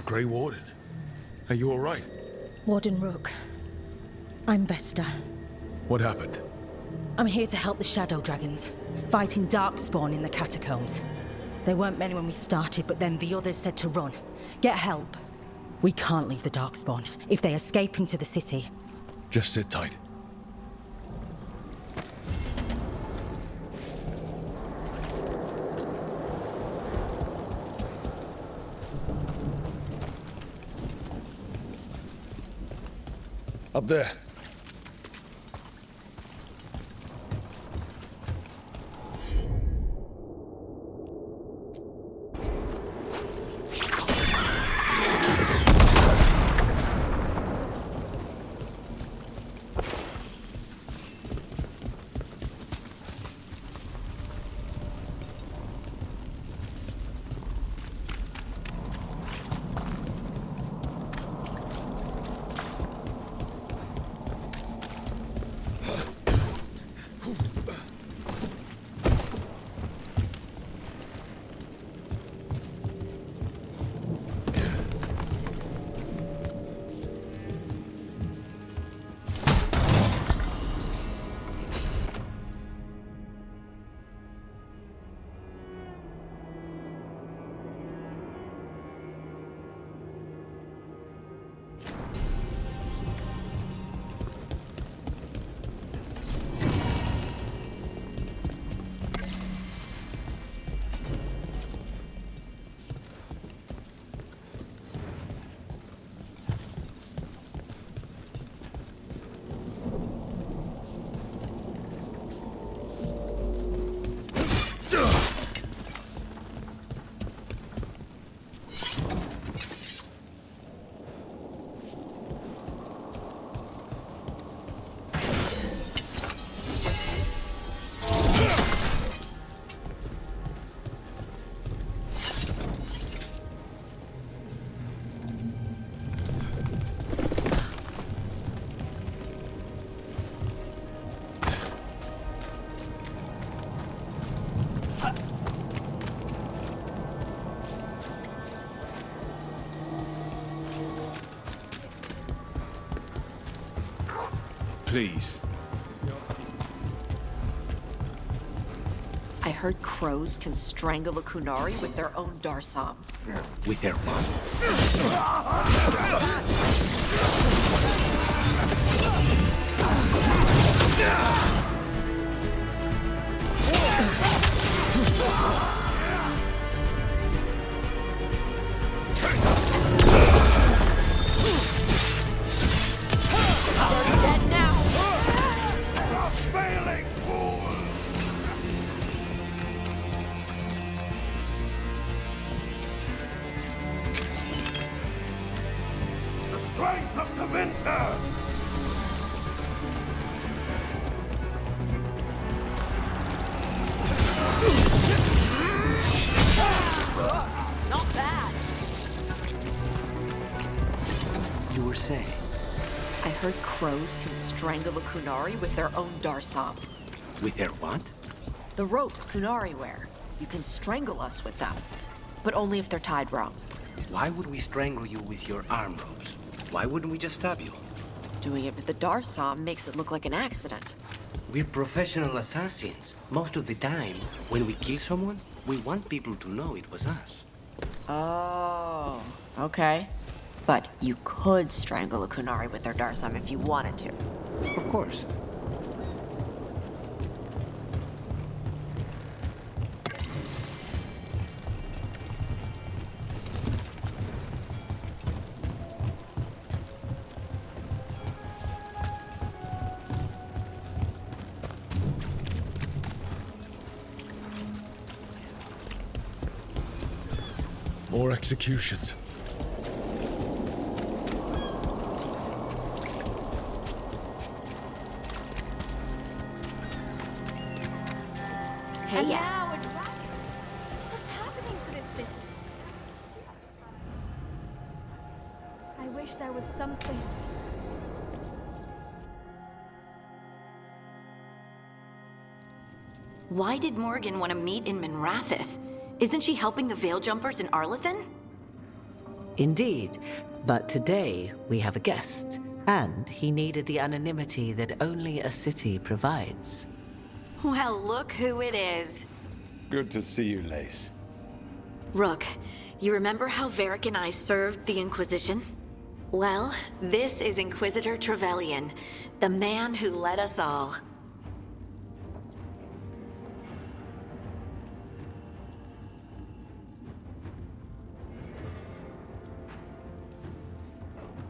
Grey Warden. Are you all right? Warden Rook. I'm Vesta. What happened? I'm here to help the Shadow Dragons, fighting Darkspawn in the catacombs. There weren't many when we started, but then the others said to run. Get help. We can't leave the Darkspawn if they escape into the city. Just sit tight. Up there. Please. I heard crows can strangle a Kunari with their own Darsam. With their what? Dead now. Failing fool! The strength of the winter! Not bad. You were saying? I heard crows can strangle a Kunari with their own Darsam. With their what? The ropes Kunari wear. You can strangle us with them. But only if they're tied wrong. Why would we strangle you with your arm ropes? Why wouldn't we just stab you? Doing it with the Darsam makes it look like an accident. We're professional assassins. Most of the time, when we kill someone, we want people to know it was us. Oh, okay. But you could strangle a Kunari with their Darsam if you wanted to. Of course. More executions. Hey, yeah. Now a dragon. What's happening to this city? I wish there was something. Why did Morgan want to meet in Minrathous? Isn't she helping the Veil Jumpers in Arlathan? Indeed, but today we have a guest, and he needed the anonymity that only a city provides. Well, look who it is. Good to see you, Lace. Rook, You remember how Varric and I served the Inquisition? Well, this is Inquisitor Trevelyan, the man who led us all.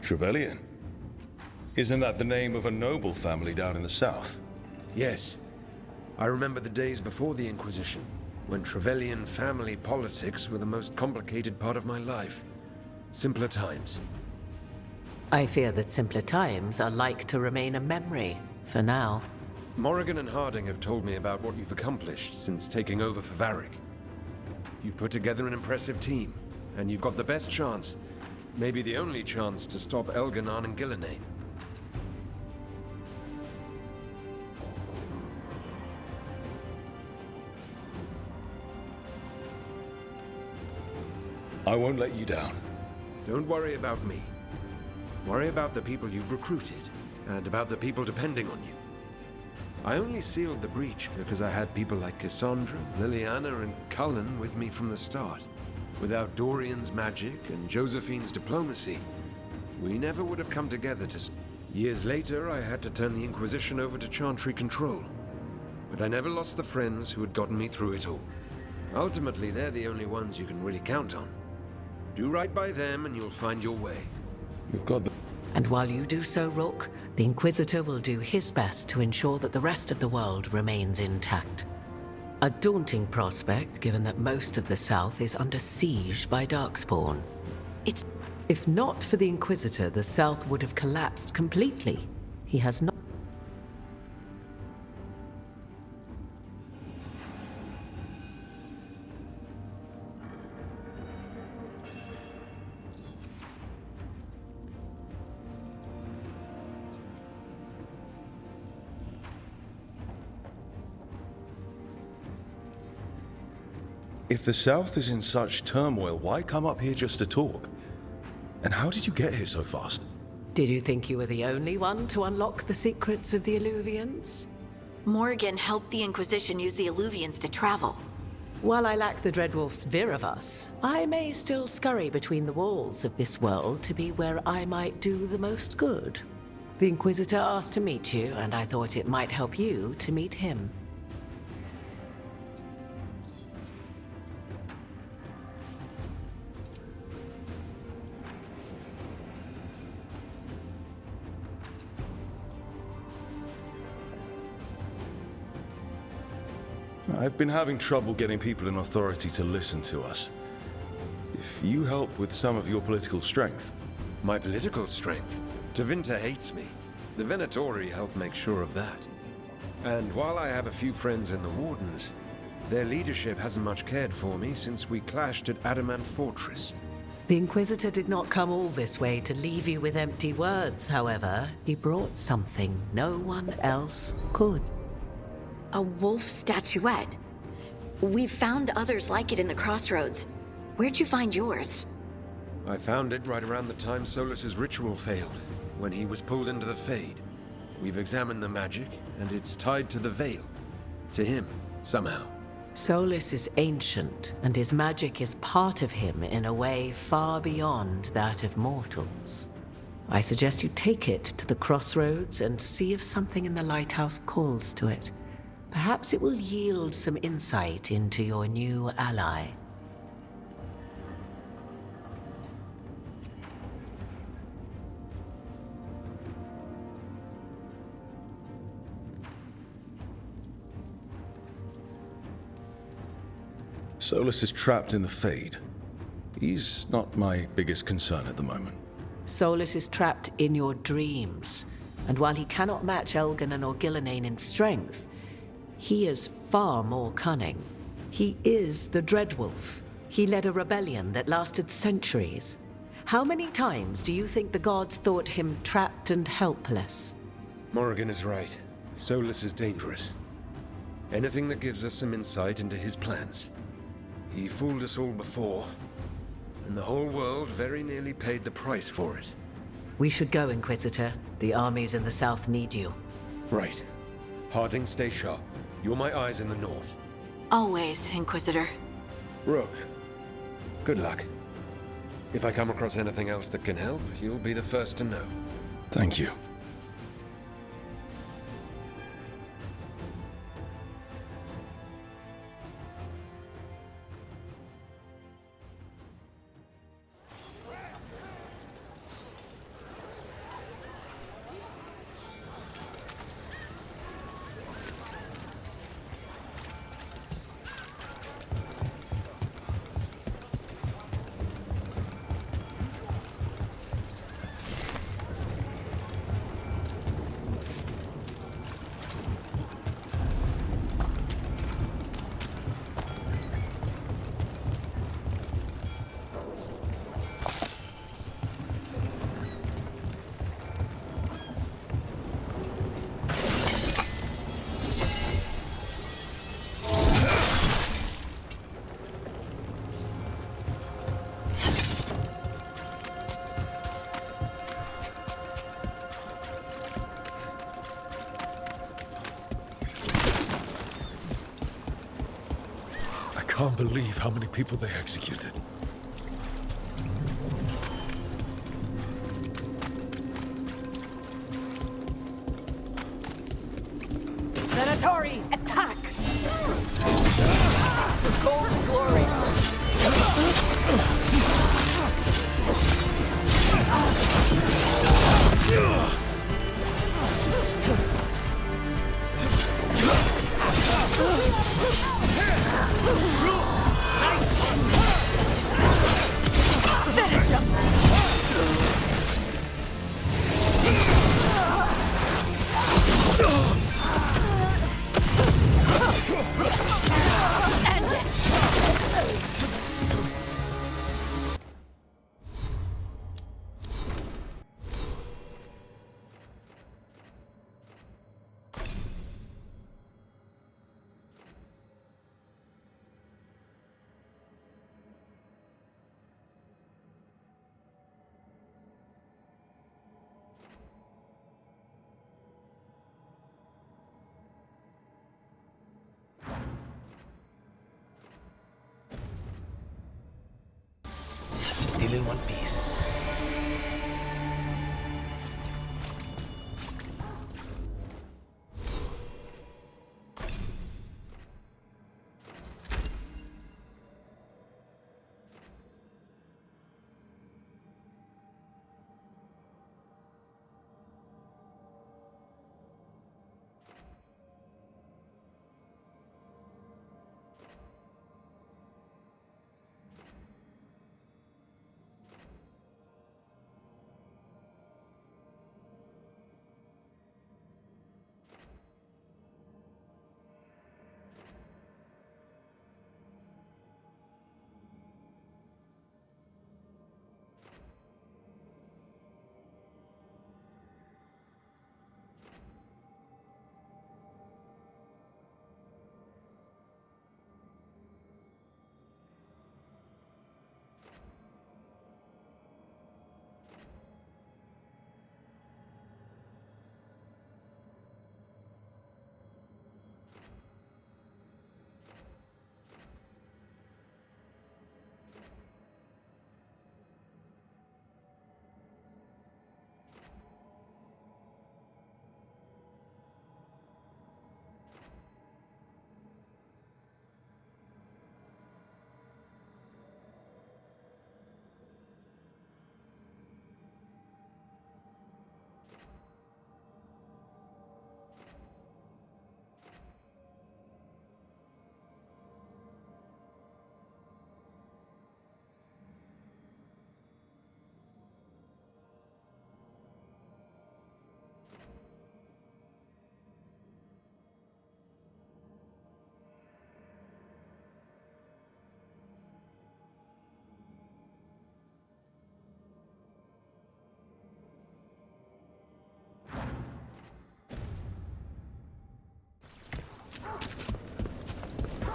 Trevelyan? Isn't that the name of a noble family down in the south? Yes. I remember the days before the Inquisition, when Trevelyan family politics were the most complicated part of my life. Simpler times. I fear that simpler times are like to remain a memory, for now. Morrigan and Harding have told me about what you've accomplished since taking over for Varric. You've put together an impressive team, and you've got the best chance, maybe the only chance, to stop Elganon and Gillenane. I won't let you down. Don't worry about me. Worry about the people you've recruited, and about the people depending on you. I only sealed the breach because I had people like Cassandra, Liliana, and Cullen with me from the start. Without Dorian's magic and Josephine's diplomacy, we never would have come together to... Years later, I had to turn the Inquisition over to Chantry control. But I never lost the friends who had gotten me through it all. Ultimately, they're the only ones you can really count on. Do right by them and you'll find your way. You've got the... And while you do so, Rook, the Inquisitor will do his best to ensure that the rest of the world remains intact. A daunting prospect, given that most of the South is under siege by Darkspawn. If not for the Inquisitor, the South would have collapsed completely. He has not... If the South is in such turmoil, why come up here just to talk? And how did you get here so fast? Did you think you were the only one to unlock the secrets of the Illuvians? Morrigan helped the Inquisition use the Illuvians to travel. While I lack the Dreadwolf's Viravus, I may still scurry between the walls of this world to be where I might do the most good. The Inquisitor asked to meet you, and I thought it might help you to meet him. I've been having trouble getting people in authority to listen to us. If you help with some of your political strength... My political strength? Tevinter hates me. The Venatori help make sure of that. And while I have a few friends in the Wardens, their leadership hasn't much cared for me since we clashed at Adamant Fortress. The Inquisitor did not come all this way to leave you with empty words, however. He brought something no one else could. A wolf statuette. We've found others like it in the crossroads. Where'd you find yours? I found it right around the time Solus's ritual failed, when he was pulled into the Fade. We've examined the magic, and it's tied to the Veil. To him, somehow. Solus is ancient, and his magic is part of him in a way far beyond that of mortals. I suggest you take it to the crossroads and see if something in the lighthouse calls to it. Perhaps it will yield some insight into your new ally. Solus is trapped in the Fade. He's not my biggest concern at the moment. Solus is trapped in your dreams, and while he cannot match Elganon or Gillenane in strength, he is far more cunning. He is the Dreadwolf. He led a rebellion that lasted centuries. How many times do you think the gods thought him trapped and helpless? Morrigan is right. Solus is dangerous. Anything that gives us some insight into his plans. He fooled us all before, and the whole world very nearly paid the price for it. We should go, Inquisitor. The armies in the south need you. Right. Harding, stay sharp. You're my eyes in the north. Always, Inquisitor. Rook, good luck. If I come across anything else that can help, you'll be the first to know. Thank you. I can't believe how many people they executed. Venatori, attack! For gold and glory. Finish him! End it! Still in one piece.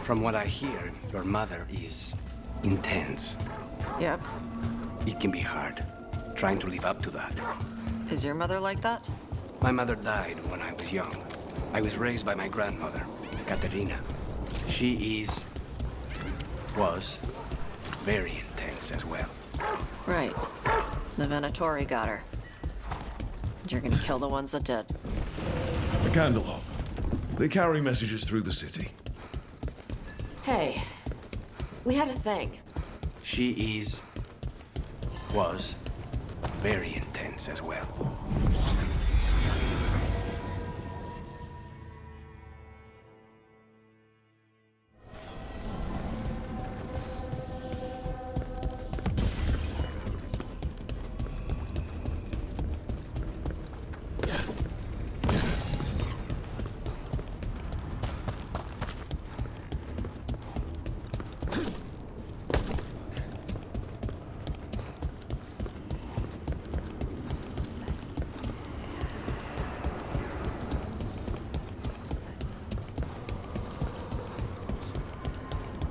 From what I hear, your mother is intense. Yep. It can be hard, trying to live up to that. Is your mother like that? My mother died when I was young. I was raised by my grandmother, Katerina. She was very intense as well. Right. The Venatori got her. You're gonna kill the ones that did. A candle. They carry messages through the city. Hey, we had a thing. She was very intense as well.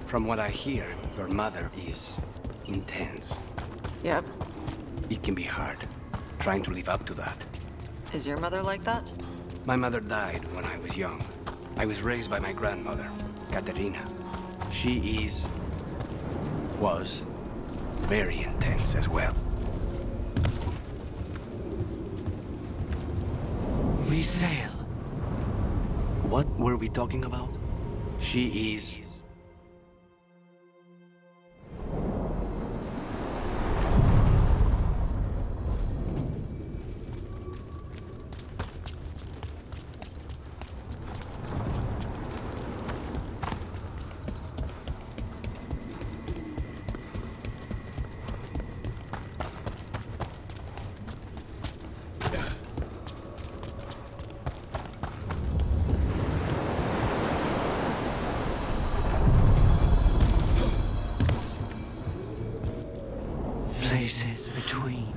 From what I hear, your mother is intense. Yep. It can be hard, trying to live up to that. Is your mother like that? My mother died when I was young. I was raised by my grandmother, Katerina. She was very intense as well. We sail. What were we talking about? She is... Places between.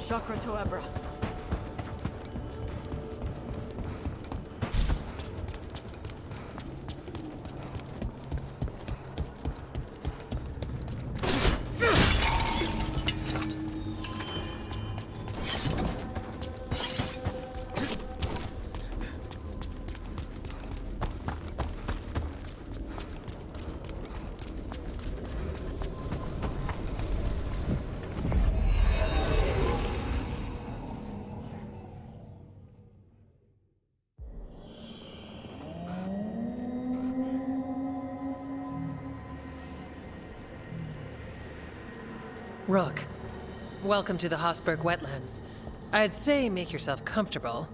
Chakra to Ebra. Rook, welcome to the Hossberg wetlands. I'd say make yourself comfortable.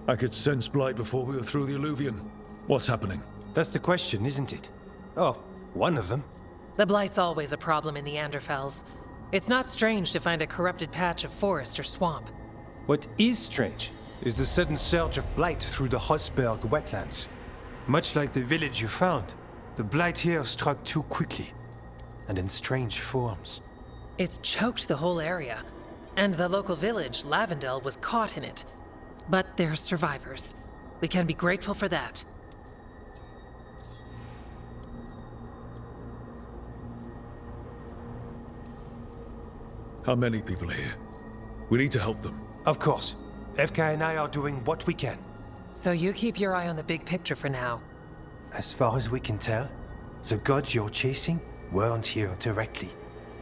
I could sense blight before we were through the alluvion. What's happening? That's the question, isn't it? Oh, one of them. The blight's always a problem in the Anderfels. It's not strange to find a corrupted patch of forest or swamp. What is strange is the sudden surge of blight through the Hossberg wetlands. Much like the village you found, the blight here struck too quickly, and in strange forms. It's choked the whole area, and the local village, Lavendel, was caught in it. But they're survivors. We can be grateful for that. How many people are here? We need to help them. Of course. FK and I are doing what we can. So you keep your eye on the big picture for now. As far as we can tell, the gods you're chasing weren't here directly.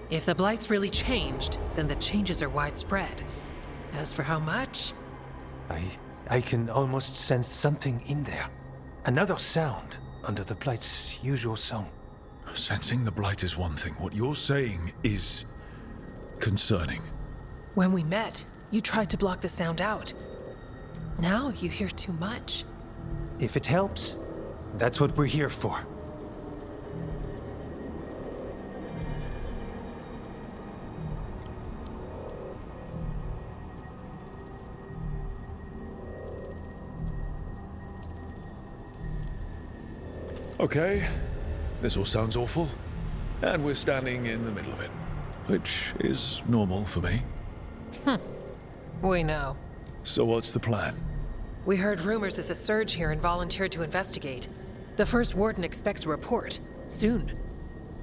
If the Blight's really changed, then the changes are widespread. As for how much? I can almost sense something in there. Another sound under the Blight's usual song. Sensing the Blight is one thing. What you're saying is concerning. When we met, you tried to block the sound out. Now you hear too much. If it helps, that's what we're here for. Okay, this all sounds awful. And we're standing in the middle of it, which is normal for me. We know. So what's the plan? We heard rumors of the surge here and volunteered to investigate. The first warden expects a report. Soon.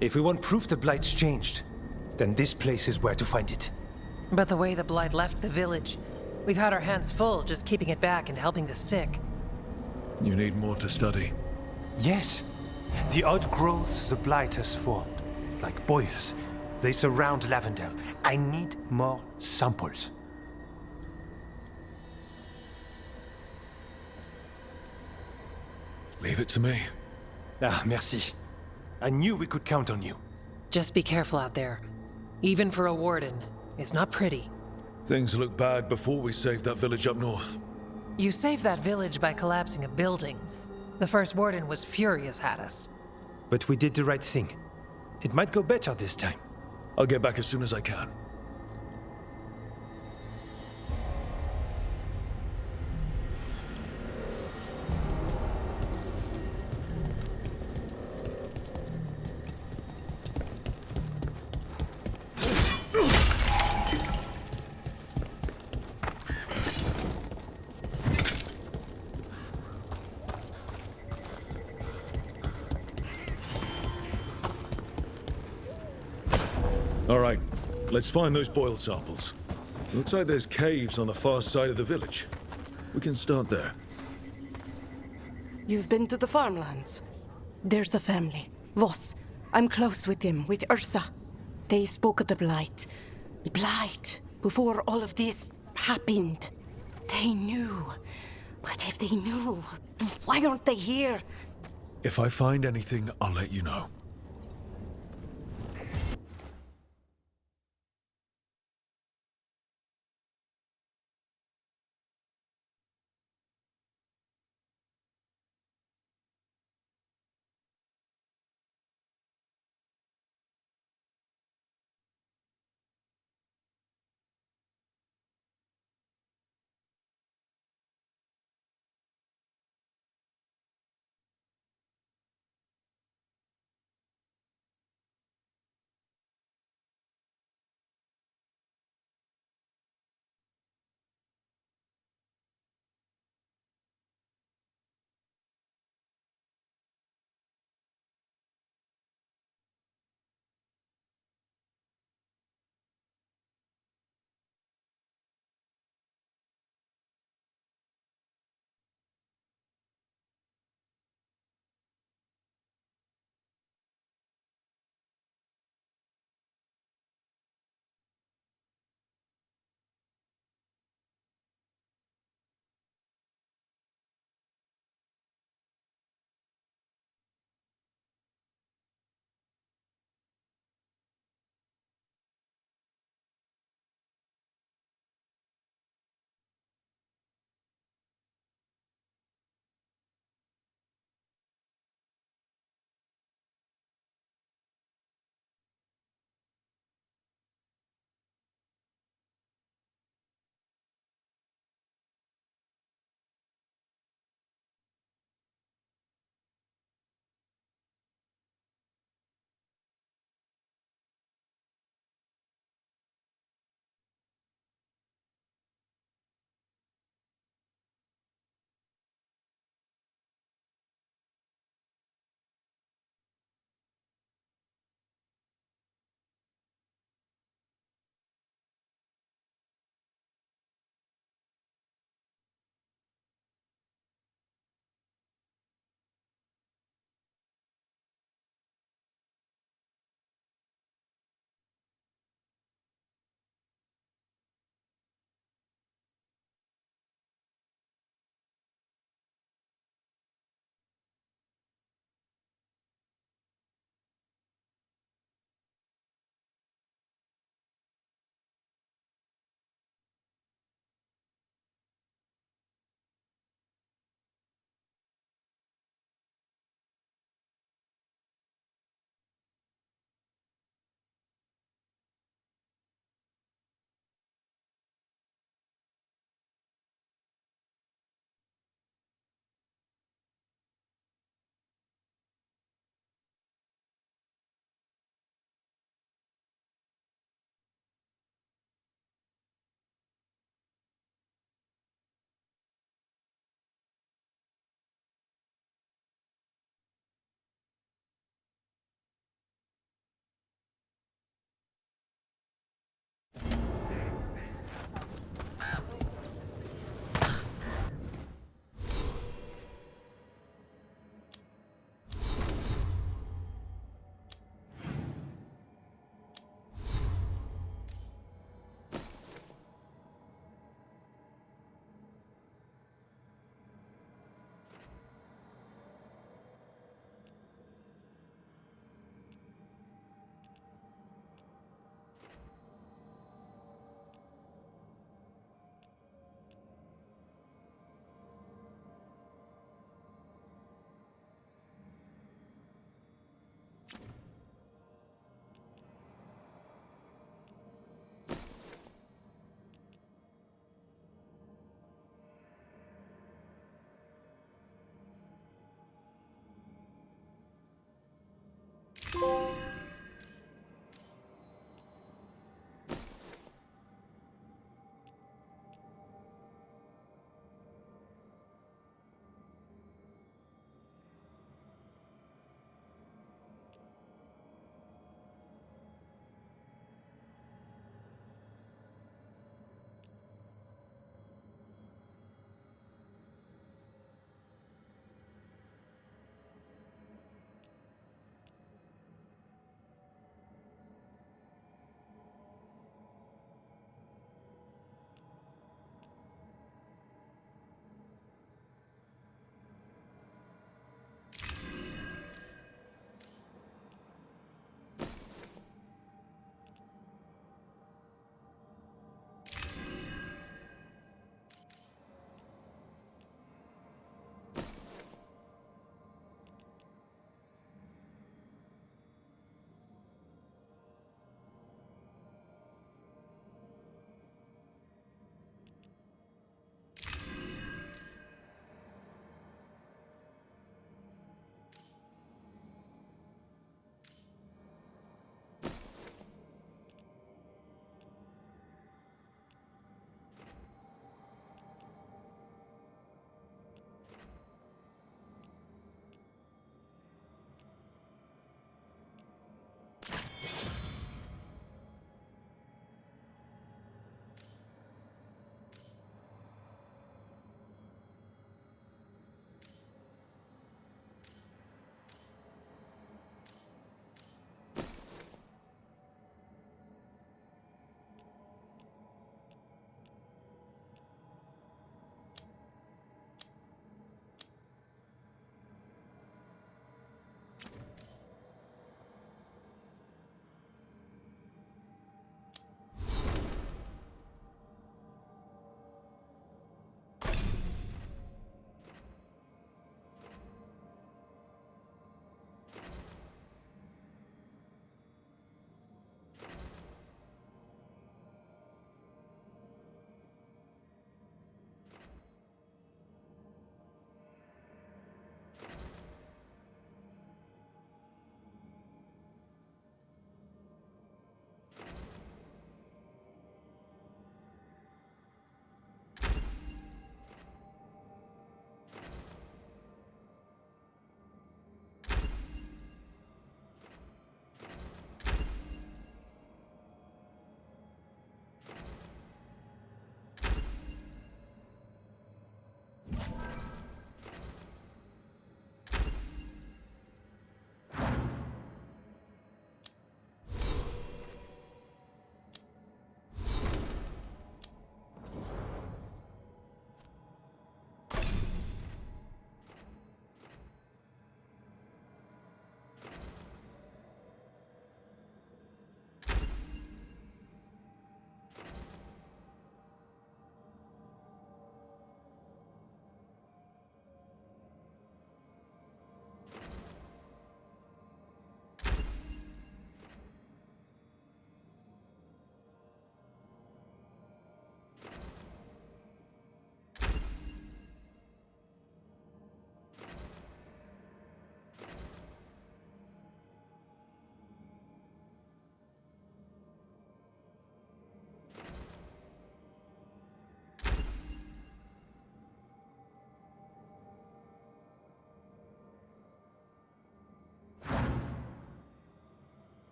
If we want proof the Blight's changed, then this place is where to find it. But the way the Blight left the village, we've had our hands full just keeping it back and helping the sick. You need more to study. Yes. The odd growths the Blight has formed, like boils, they surround Lavendel. I need more samples. Leave it to me. Ah, merci. I knew we could count on you. Just be careful out there. Even for a warden, it's not pretty. Things looked bad before we saved that village up north. You saved that village by collapsing a building. The first warden was furious at us. But we did the right thing. It might go better this time. I'll get back as soon as I can. All right, let's find those boil samples. Looks like there's caves on the far side of the village. We can start there. You've been to the farmlands? There's a family. Voss. I'm close with them, with Ursa. They spoke of the Blight. Blight. Before all of this happened. They knew. But if they knew, why aren't they here? If I find anything, I'll let you know.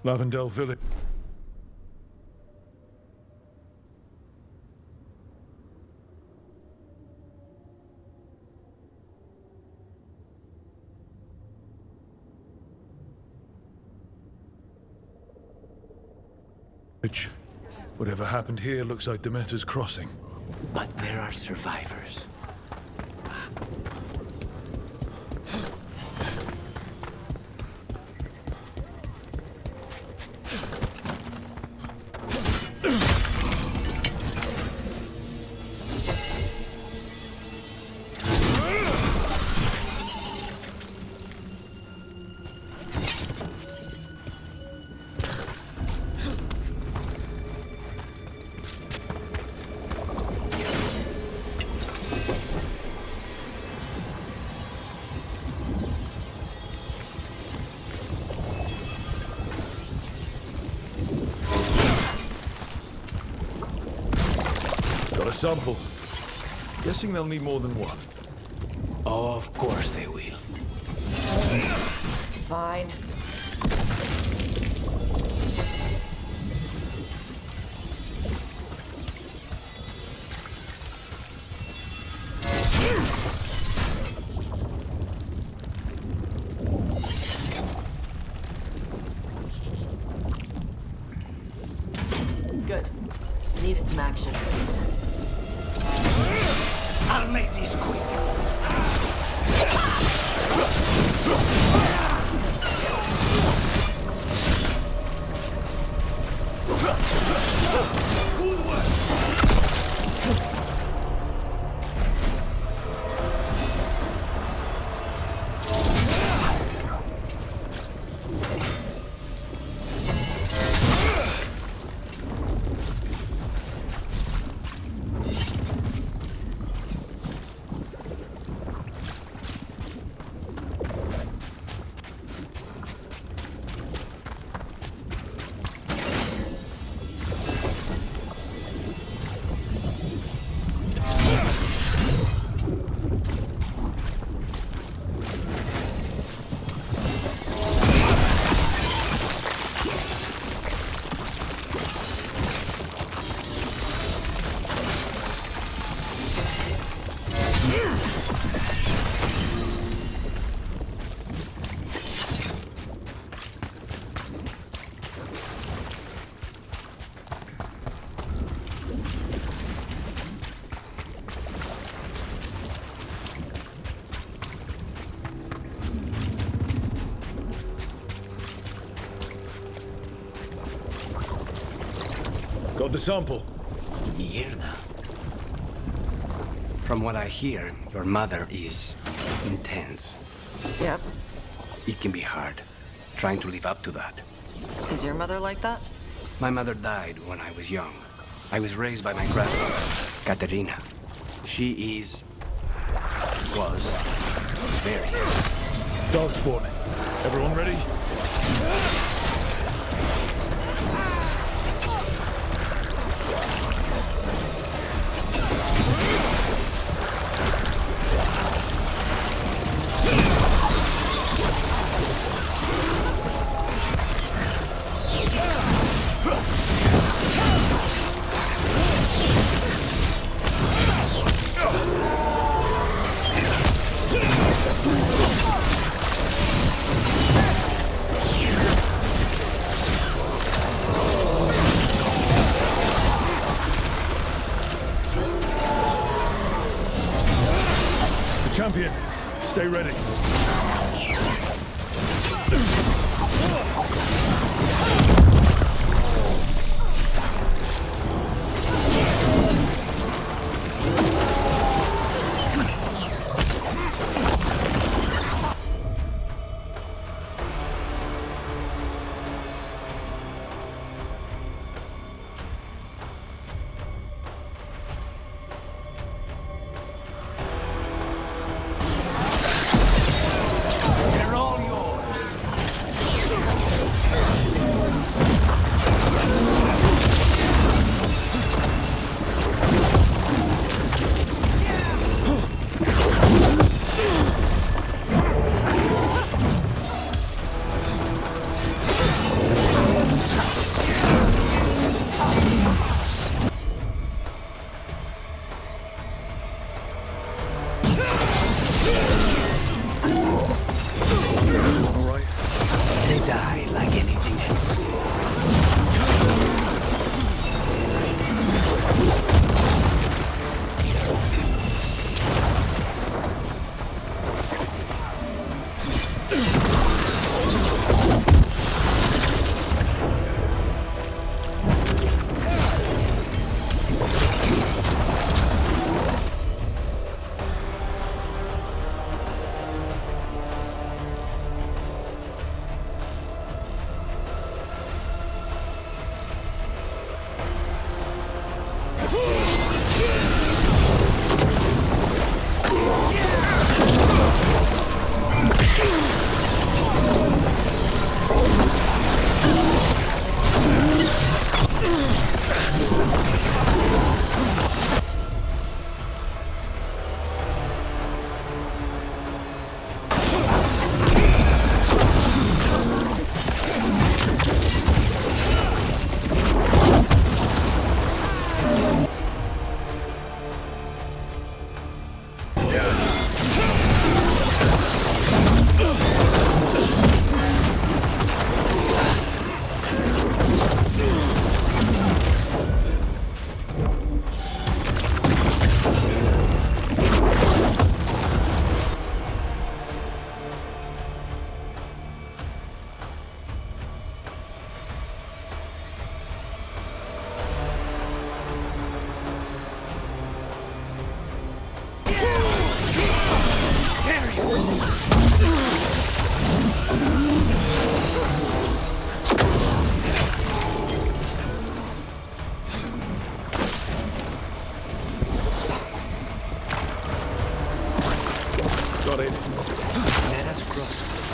Lavendel Village. Whatever happened here looks like Demeter's Crossing. But there are survivors. Got a sample. Guessing they'll need more than one. Oh, of course they will. Fine. Good. Needed some action. I'll make this quick. Got the sample. Mierda. From what I hear, your mother is intense. Yep. It can be hard, trying to live up to that. Is your mother like that? My mother died when I was young. I was raised by my grandmother, Katerina. She was very... Dog spawning. Everyone ready? Champion, stay ready.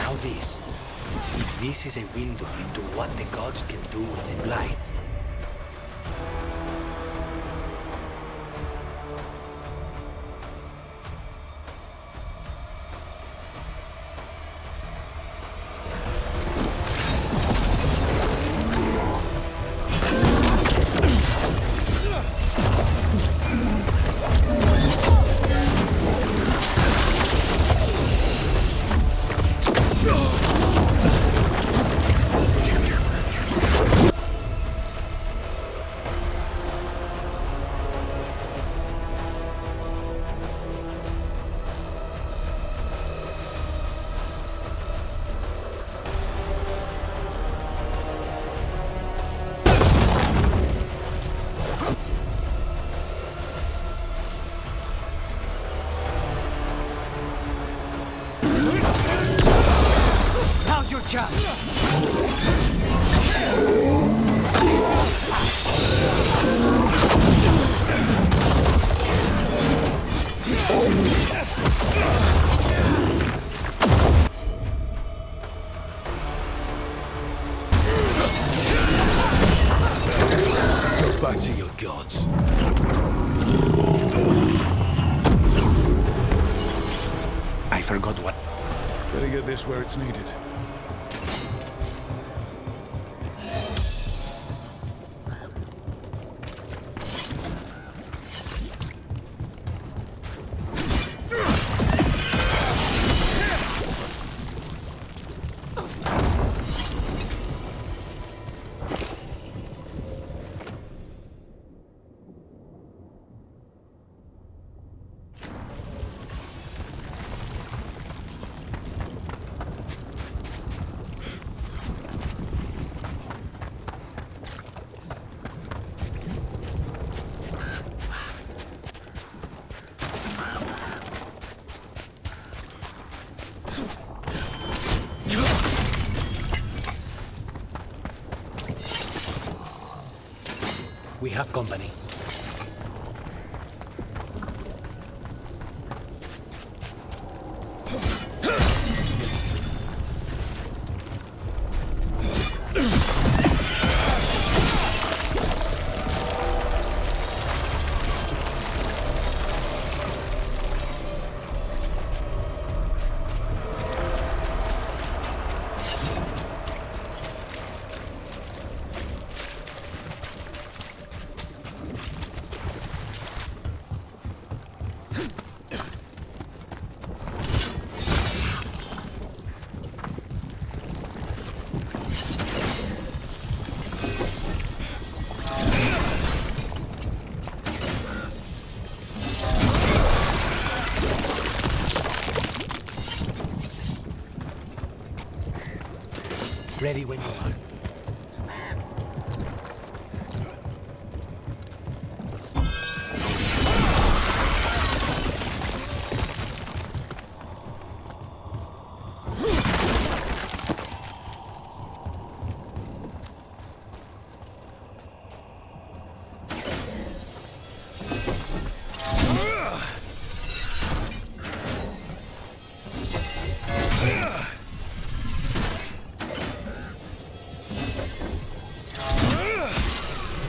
Now this. If this is a window into what the gods can do with the blight, now's your chance! Go back to your gods. I forgot what. Better get this where it's needed. We have company. Ready when you are.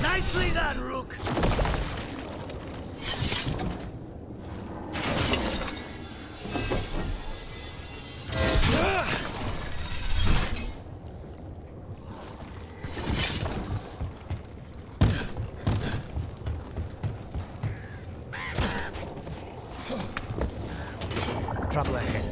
Nicely done, Rook! Trouble ahead.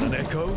An echo?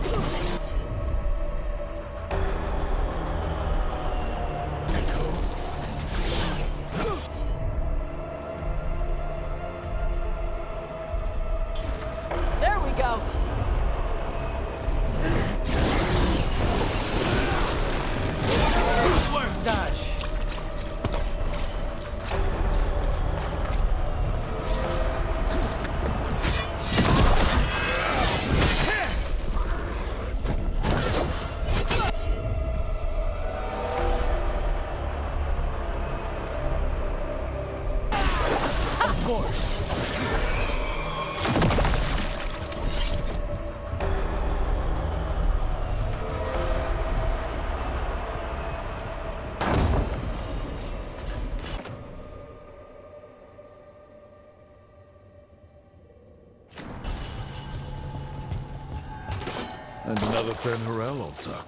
And another Fenrirel altar.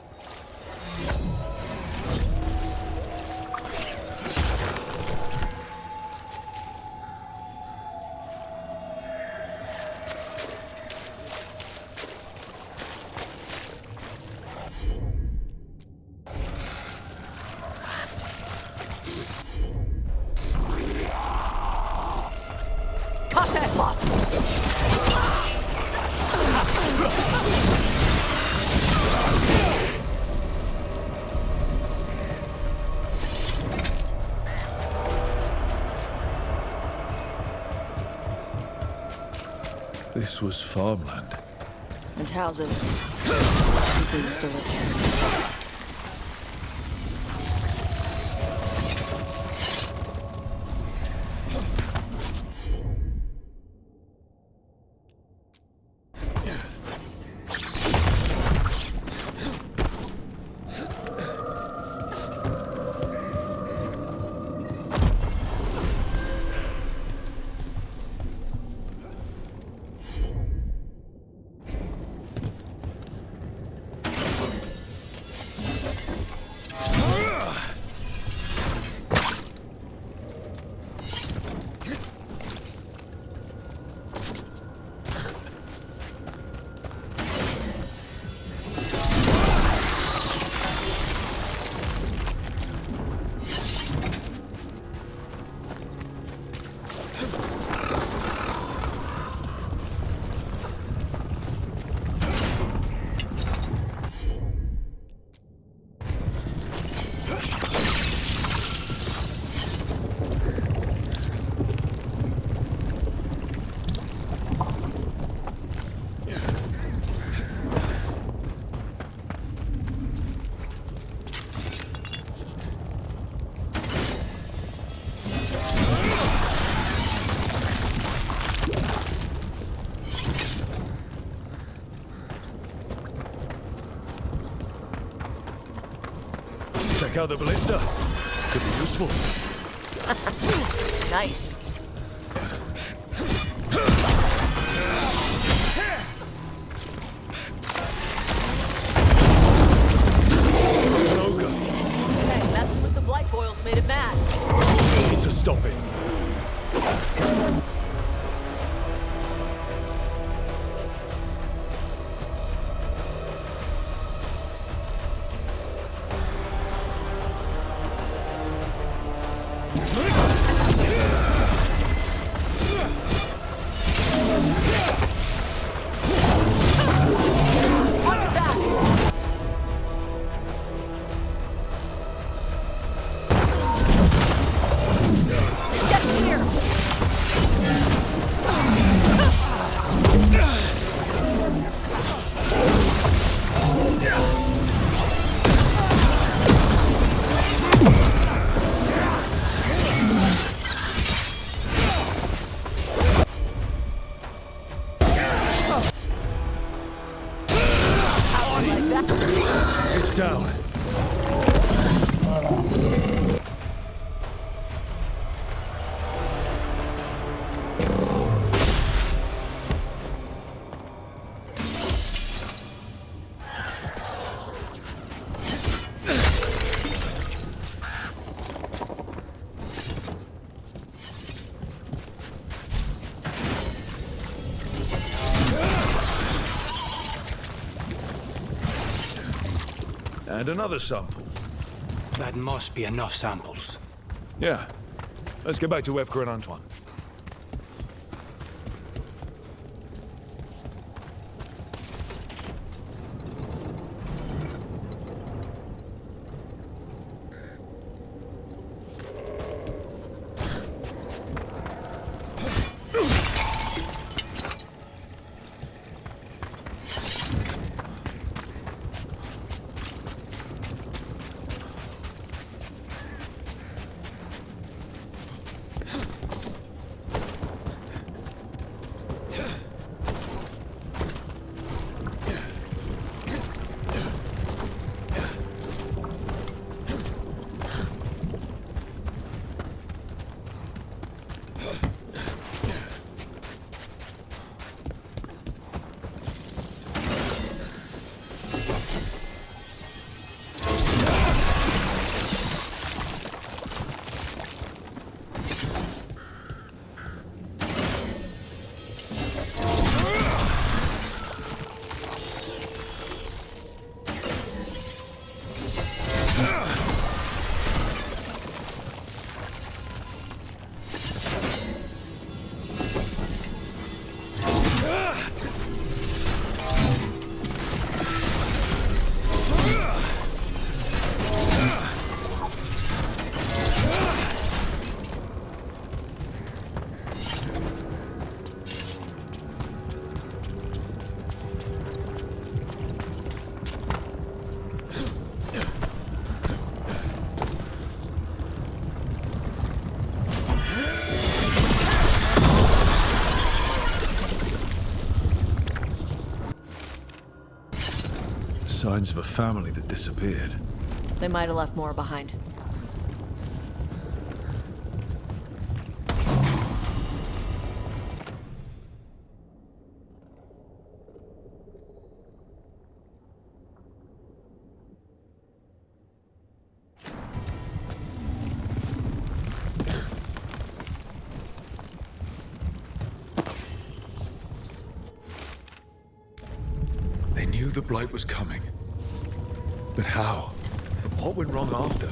This was farmland. And houses. People used to live here. Check out the ballista. Could be useful. Nice. Hey, messing with the blight boils made it mad. Need to stop it. It's down. And another sample. That must be enough samples. Yeah. Let's get back to Evka and Antoine. signs of a family that disappeared. They might have left more behind. They knew the Blight was coming. But how? What went wrong after?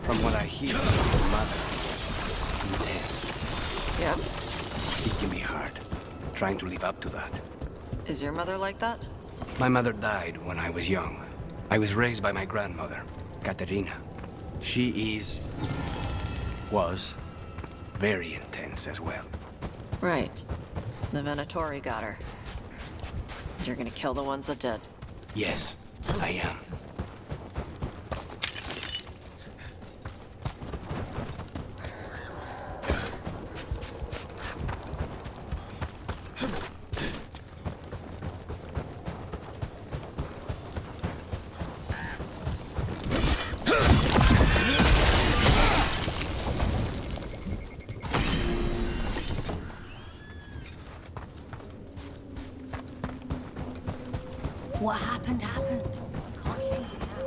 From what I hear from your mother, intense. Yeah? It can be hard, trying to live up to that. Is your mother like that? My mother died when I was young. I was raised by my grandmother, Katerina. She was very intense as well. Right. The Venatori got her. You're gonna kill the ones that did. Yes, I am. What happened, happened. Can't change it now.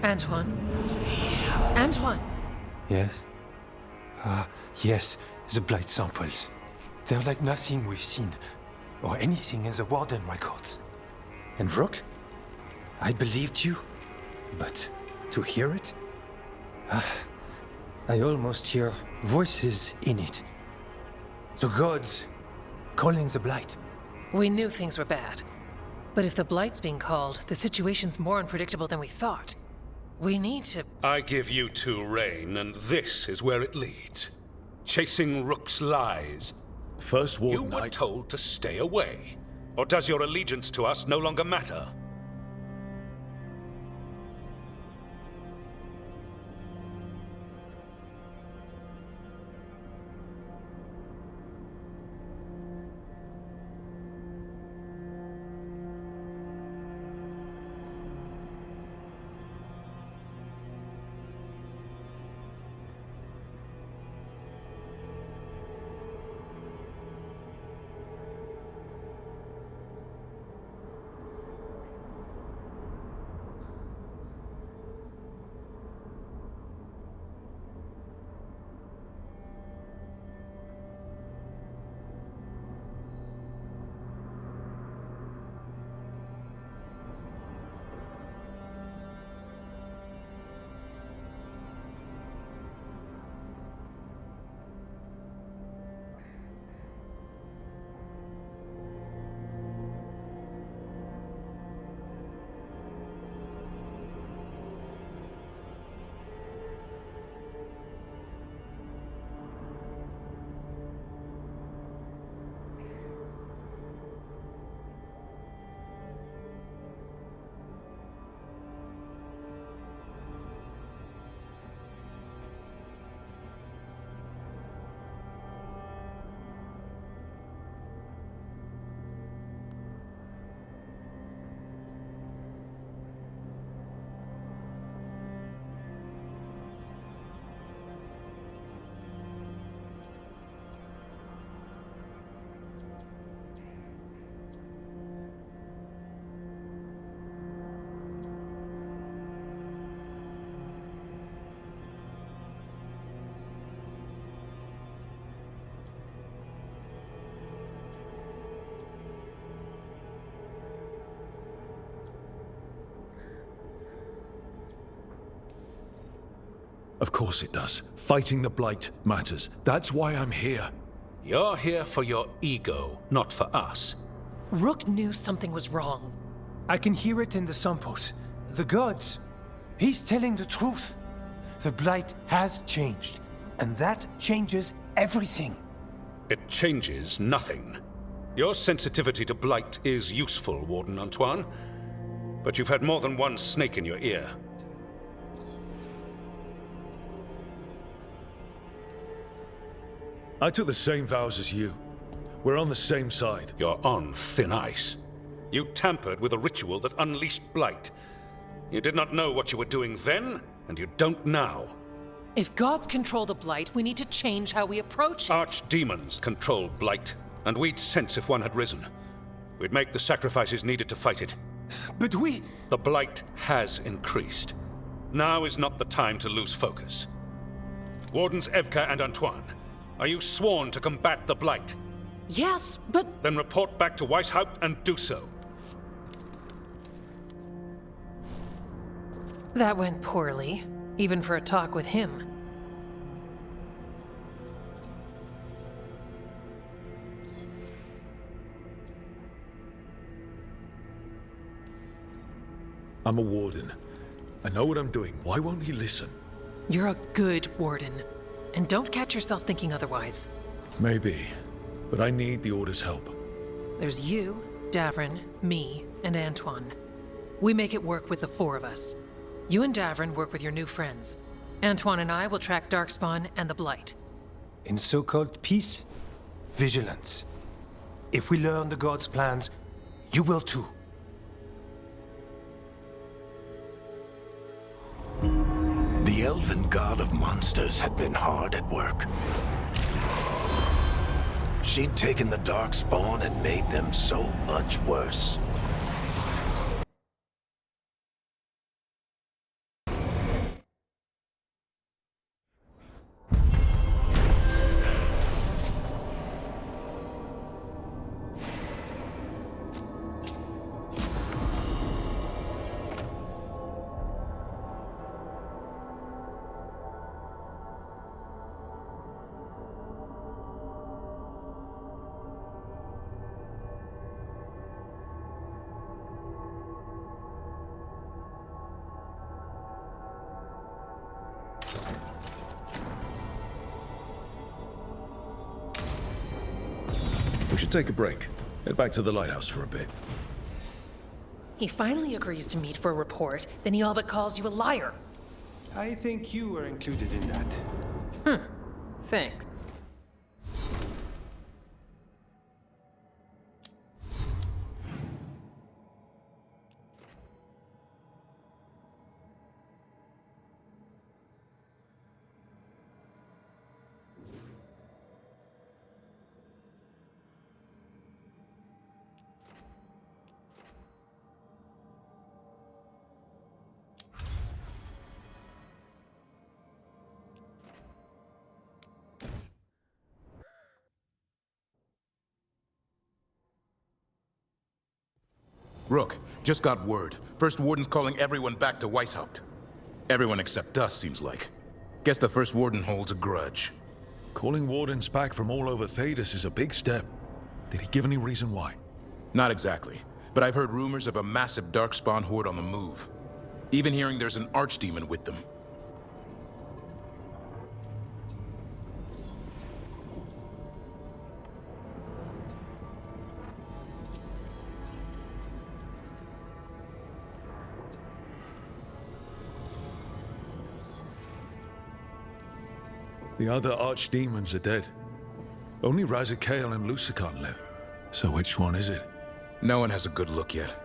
Antoine? Antoine! Yes? Yes, the blight samples. They're like nothing we've seen, or anything in the Warden records. And Rook? I believed you, but to hear it? I almost hear voices in it. The gods calling the blight. We knew things were bad. But if the Blight's being called, the situation's more unpredictable than we thought. We need to... I give you two reign, and this is where it leads. Chasing Rook's lies. First Warden, you were told to stay away. Or does your allegiance to us no longer matter? Of course it does. Fighting the Blight matters. That's why I'm here. You're here for your ego, not for us. Rook knew something was wrong. I can hear it in the Sunport. The gods. He's telling the truth. The Blight has changed, and that changes everything. It changes nothing. Your sensitivity to blight is useful, Warden Antoine. But you've had more than one snake in your ear. I took the same vows as you. We're on the same side. You're on thin ice. You tampered with a ritual that unleashed blight. You did not know what you were doing then, and you don't now. If gods control the Blight, we need to change how we approach it. Archdemons control blight, and we'd sense if one had risen. We'd make the sacrifices needed to fight it. But we... The blight has increased. Now is not the time to lose focus. Wardens Evka and Antoine, are you sworn to combat the blight? Yes, but... Then report back to Weishaupt and do so. That went poorly, even for a talk with him. I'm a warden. I know what I'm doing. Why won't he listen? You're a good warden. And don't catch yourself thinking otherwise. Maybe, but I need the Order's help. There's you, Davrin, me, and Antoine. We make it work with the four of us. You and Davrin work with your new friends. Antoine and I will track Darkspawn and the Blight. In so-called peace, vigilance. If we learn the gods' plans, you will too. The elven god of monsters had been hard at work. She'd taken the Darkspawn and made them so much worse. We should take a break. Head back to the lighthouse for a bit. He finally agrees to meet for a report, then he all but calls you a liar. I think you were included in that. Thanks. Rook, just got word. First Warden's calling everyone back to Weishaupt. Everyone except us, seems like. Guess the First Warden holds a grudge. Calling Wardens back from all over Thedas is a big step. Did he give any reason why? Not exactly, but I've heard rumors of a massive Darkspawn horde on the move. Even hearing there's an Archdemon with them. The other archdemons are dead. Only Razikale and Lucican live. So which one is it? No one has a good look yet.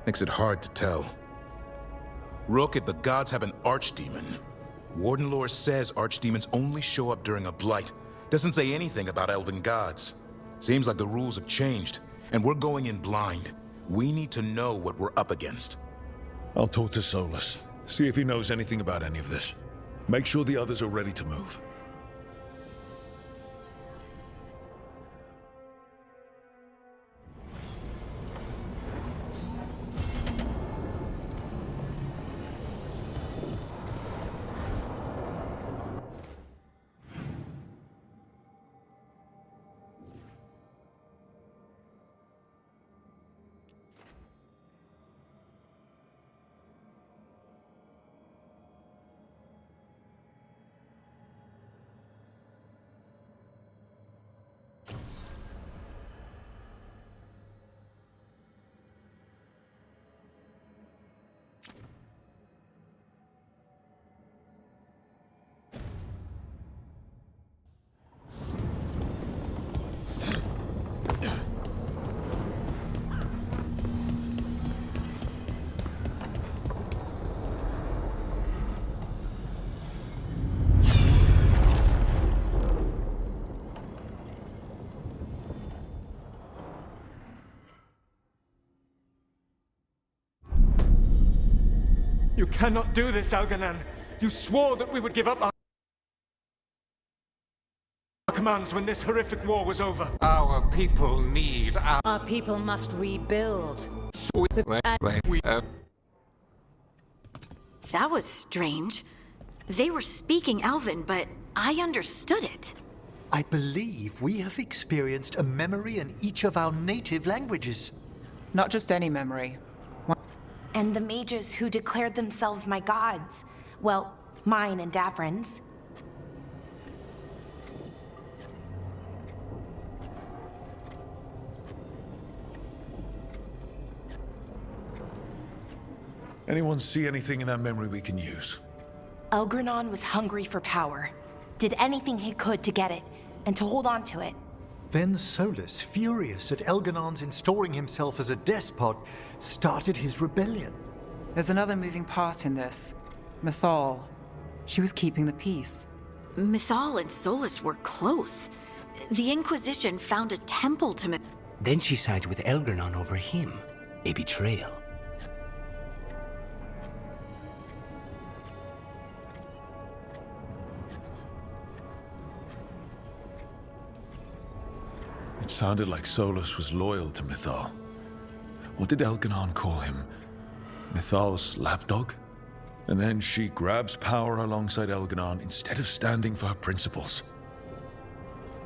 Makes it hard to tell. Rook, if the gods have an archdemon, Warden lore says archdemons only show up during a blight. Doesn't say anything about elven gods. Seems like the rules have changed, and we're going in blind. We need to know what we're up against. I'll talk to Solus. See if he knows anything about any of this. Make sure the others are ready to move. You cannot do this, Algernon. You swore that we would give up our commands when this horrific war was over. Our people need Our people must rebuild. That was strange. They were speaking Elven, but I understood it. I believe we have experienced a memory in each of our native languages. Not just any memory. And the mages who declared themselves my gods. Well, mine and Davrin's. Anyone see anything in that memory we can use? Elgranon was hungry for power. Did anything he could to get it, and to hold on to it. Then Solus, furious at Elganon's installing himself as a despot, started his rebellion. There's another moving part in this. Mythal. She was keeping the peace. Mythal and Solus were close. The Inquisition found a temple to Then she sides with Elgranon over him. A betrayal. It sounded like Solus was loyal to Mythal. What did Elganon call him? Mythal's lapdog? And then she grabs power alongside Elganon instead of standing for her principles.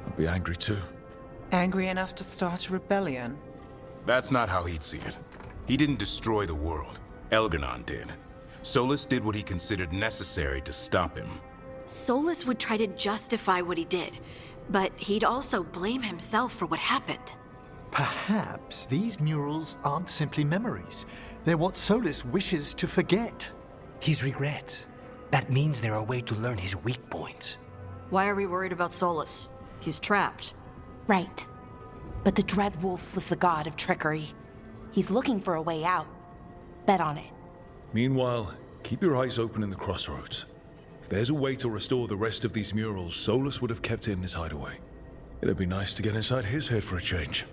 I'd be angry too. Angry enough to start a rebellion? That's not how he'd see it. He didn't destroy the world. Elganon did. Solus did what he considered necessary to stop him. Solus would try to justify what he did, but he'd also blame himself for what happened. Perhaps these murals aren't simply memories. They're what Solus wishes to forget. His regrets. That means they're a way to learn his weak points. Why are we worried about Solus? He's trapped. Right. But the Dread Wolf was the god of trickery. He's looking for a way out. Bet on it. Meanwhile, keep your eyes open in the crossroads. If there's a way to restore the rest of these murals, Solus would have kept it in his hideaway. It'd be nice to get inside his head for a change.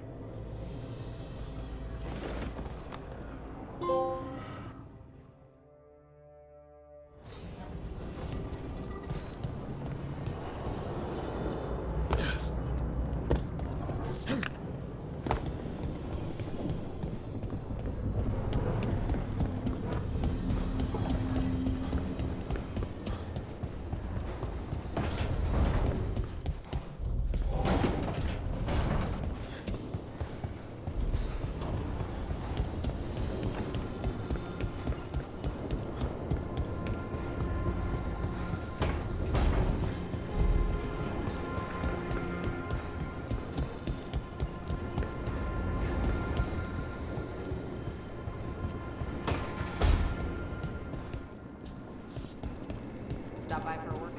Stop by for a workout?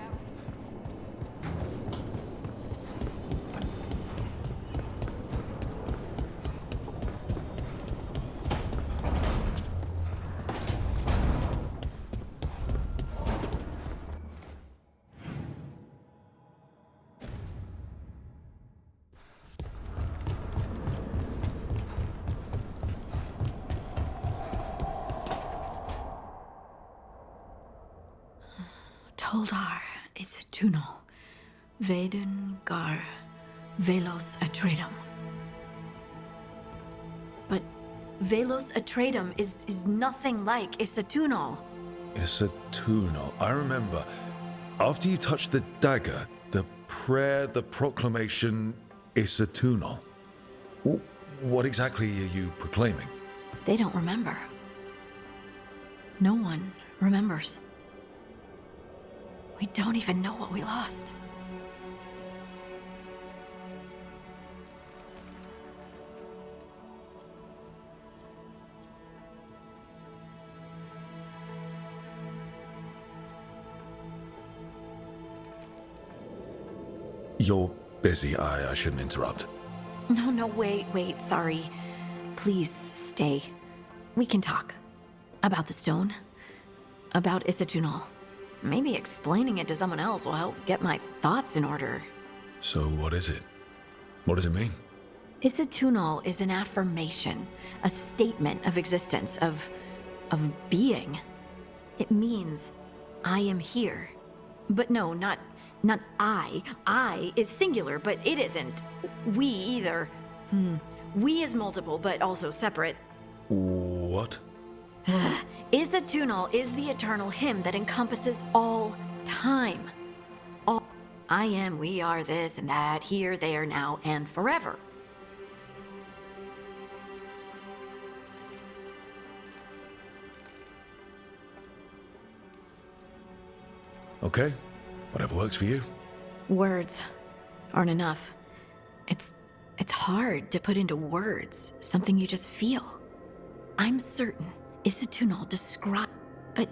Toldar is a tunnel. Vedun gar velos atredum. But velos atredum is nothing like Isatunal. Isatunal. I remember. After you touched the dagger, the prayer, the proclamation, Isatunal. What exactly are you proclaiming? They don't remember. No one remembers. We don't even know what we lost. You're busy. I shouldn't interrupt. No, wait, sorry. Please stay. We can talk. About the stone. About Isatunal. Maybe explaining it to someone else will help get my thoughts in order. So what is it? What does it mean? Isatunal is an affirmation, a statement of existence, of being. It means I am here. But no, not I. I is singular, but it isn't. We either. We is multiple, but also separate. What? Isatunal is the eternal hymn that encompasses all time. All I am, we are, this and that, here, there, now, and forever. Okay, whatever works for you. Words aren't enough. It's hard to put into words something you just feel. I'm certain Isatunal describe, but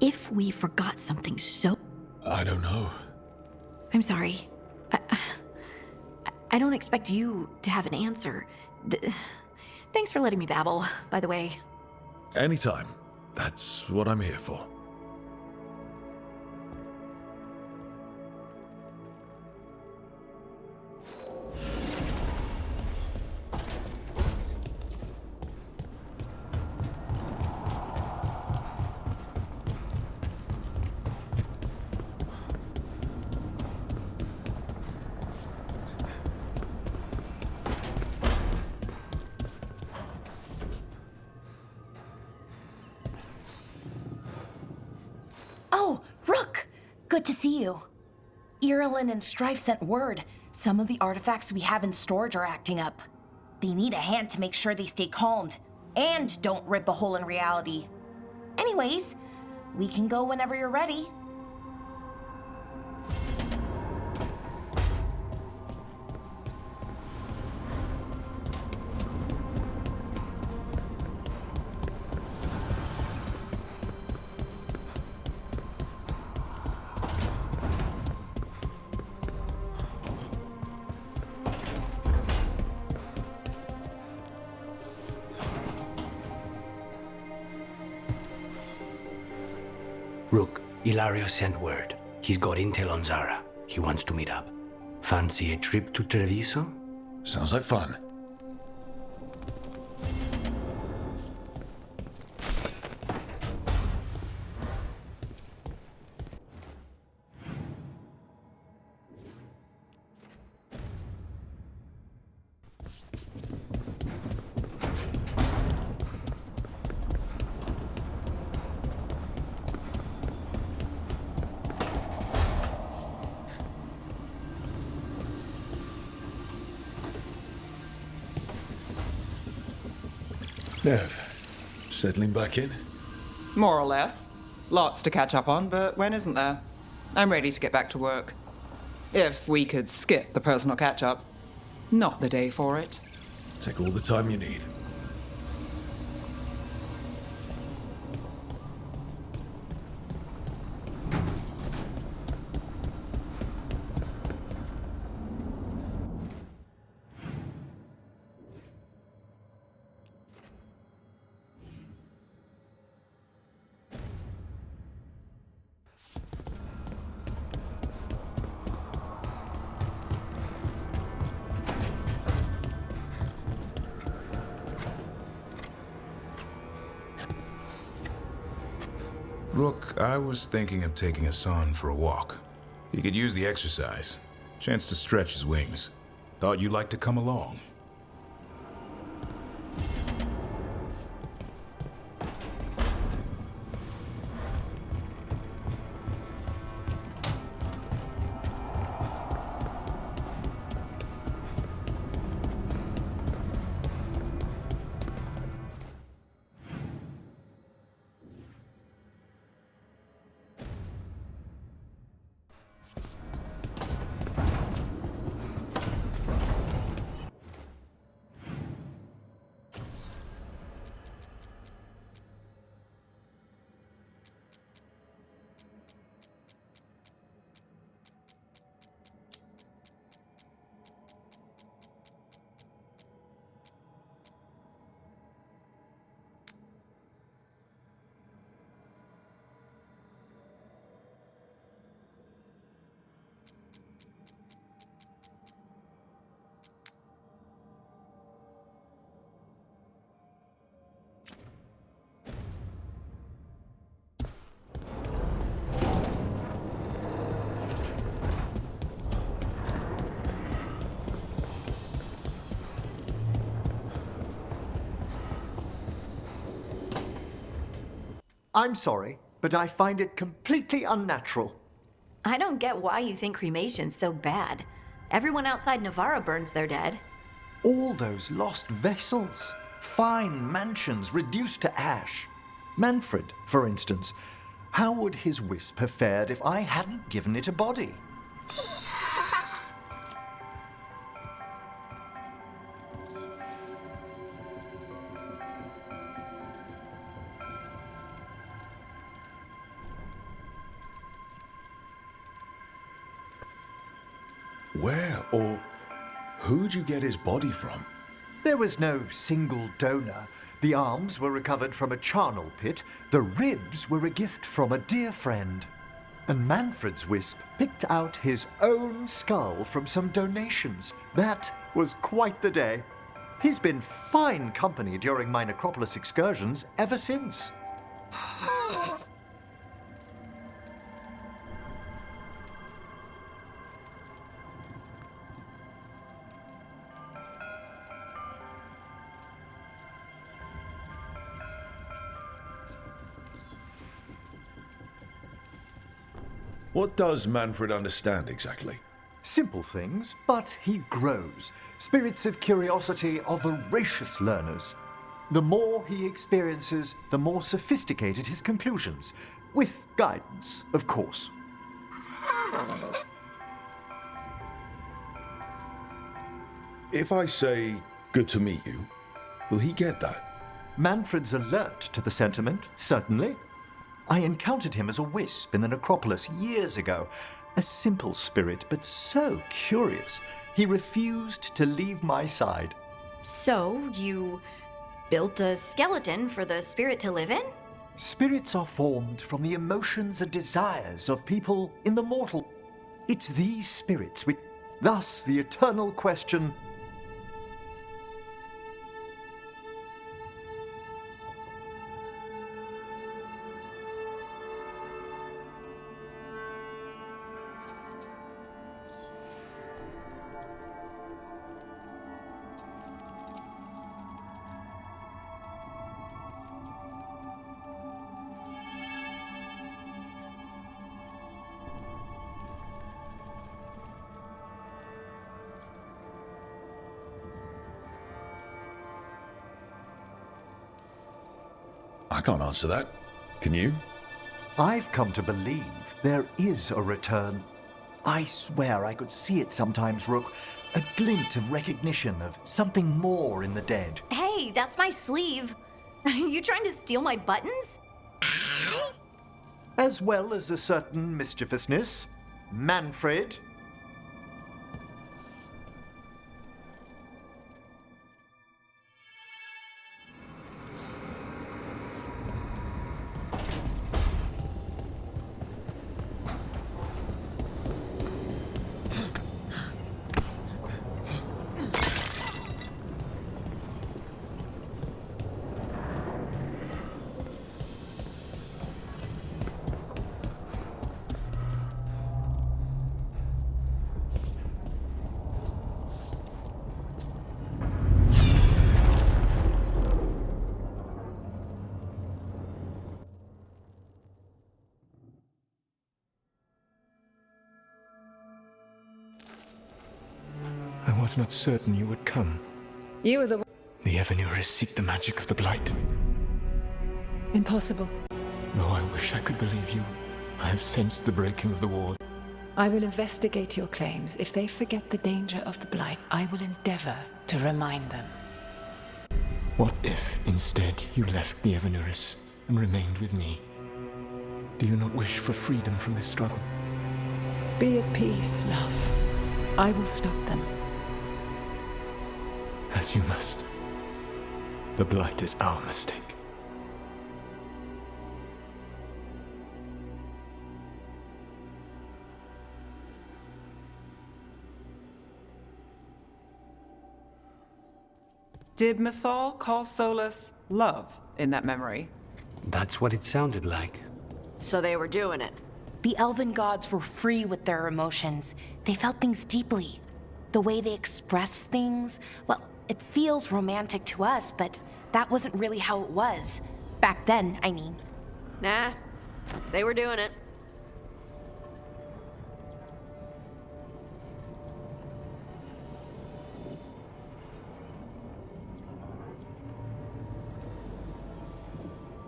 if we forgot something so... I don't know. I'm sorry. I don't expect you to have an answer. Thanks for letting me babble, by the way. Anytime. That's what I'm here for. Oh, Rook! Good to see you. Irulan and Strife sent word. Some of the artifacts we have in storage are acting up. They need a hand to make sure they stay calmed, and don't rip a hole in reality. Anyways, we can go whenever you're ready. Rook, Ilario sent word. He's got intel on Zara. He wants to meet up. Fancy a trip to Treviso? Sounds like fun. Nev, settling back in? More or less. Lots to catch up on, but when isn't there? I'm ready to get back to work. If we could skip the personal catch-up. Not the day for it. Take all the time you need. Rook, I was thinking of taking Hassan for a walk. He could use the exercise. Chance to stretch his wings. Thought you'd like to come along. I'm sorry, but I find it completely unnatural. I don't get why you think cremation's so bad. Everyone outside Navarra burns their dead. All those lost vessels. Fine mansions reduced to ash. Manfred, for instance. How would his wisp have fared if I hadn't given it a body? Where or who'd you get his body from? There was no single donor. The arms were recovered from a charnel pit. The ribs were a gift from a dear friend. And Manfred's wisp picked out his own skull from some donations. That was quite the day. He's been fine company during my necropolis excursions ever since. What does Manfred understand exactly? Simple things, but he grows. Spirits of curiosity are voracious learners. The more he experiences, the more sophisticated his conclusions. With guidance, of course. If I say, good to meet you, will he get that? Manfred's alert to the sentiment, certainly. I encountered him as a wisp in the necropolis years ago. A simple spirit, but so curious. He refused to leave my side. So, you built a skeleton for the spirit to live in? Spirits are formed from the emotions and desires of people in the mortal. It's these spirits which... Thus, the eternal question... I can't answer that. Can you? I've come to believe there is a return. I swear I could see it sometimes, Rook. A glint of recognition of something more in the dead. Hey, that's my sleeve. Are you trying to steal my buttons? As well as a certain mischievousness. Manfred. I was not certain you would come. You were the... The Evanurus seek the magic of the Blight. Impossible. Though I wish I could believe you, I have sensed the breaking of the ward. I will investigate your claims. If they forget the danger of the Blight, I will endeavor to remind them. What if, instead, you left the Evanurus and remained with me? Do you not wish for freedom from this struggle? Be at peace, love. I will stop them. As you must. The Blight is our mistake. Did Mythal call Solus love in that memory? That's what it sounded like. So they were doing it. The elven gods were free with their emotions. They felt things deeply. The way they express things, well, it feels romantic to us, but that wasn't really how it was. Back then, I mean. Nah, they were doing it.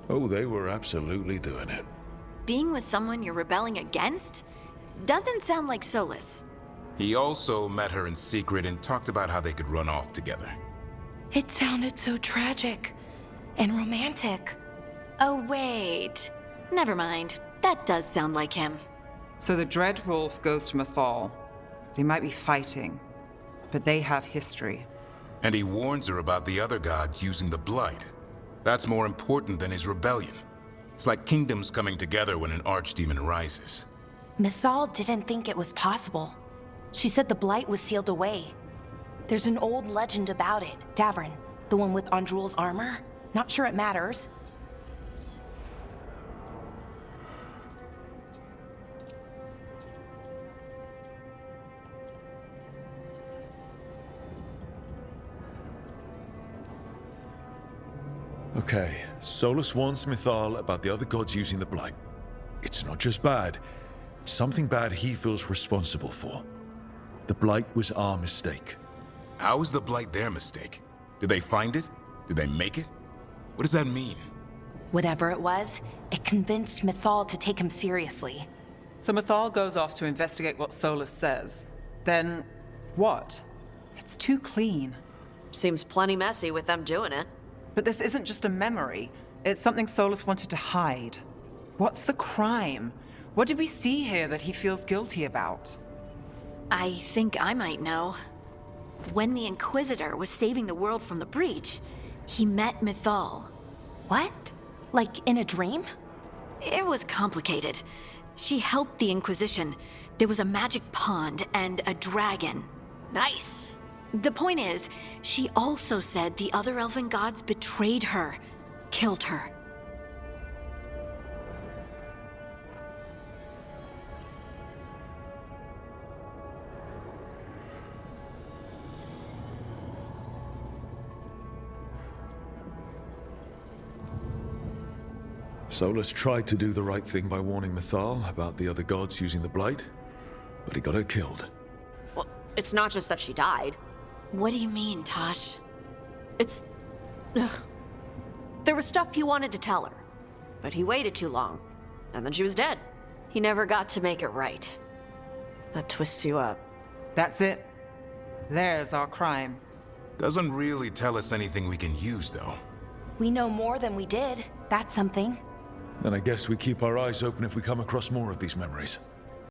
Oh, they were absolutely doing it. Being with someone you're rebelling against? Doesn't sound like Solus. He also met her in secret and talked about how they could run off together. It sounded so tragic and romantic. Oh, wait. Never mind. That does sound like him. So the Dreadwolf goes to Mythal. They might be fighting, but they have history. And he warns her about the other god using the Blight. That's more important than his rebellion. It's like kingdoms coming together when an archdemon rises. Mythal didn't think it was possible. She said the Blight was sealed away. There's an old legend about it. Davrin, the one with Andrul's armor. Not sure it matters. Okay, Solus warns Mythal about the other gods using the Blight. It's not just bad, it's something bad he feels responsible for. The Blight was our mistake. How is the Blight their mistake? Did they find it? Did they make it? What does that mean? Whatever it was, it convinced Mythal to take him seriously. So Mythal goes off to investigate what Solus says. Then, what? It's too clean. Seems plenty messy with them doing it. But this isn't just a memory. It's something Solus wanted to hide. What's the crime? What did we see here that he feels guilty about? I think I might know. When the Inquisitor was saving the world from the breach, he met Mythal. What? Like in a dream? It was complicated. She helped the Inquisition. There was a magic pond and a dragon. Nice. The point is, she also said the other elven gods betrayed her, killed her. Solus tried to do the right thing by warning Mythal about the other gods using the Blight, but he got her killed. Well, it's not just that she died. What do you mean, Tosh? It's... Ugh. There was stuff he wanted to tell her, but he waited too long, and then she was dead. He never got to make it right. That twists you up. That's it. There's our crime. Doesn't really tell us anything we can use, though. We know more than we did. That's something. Then I guess we keep our eyes open if we come across more of these memories.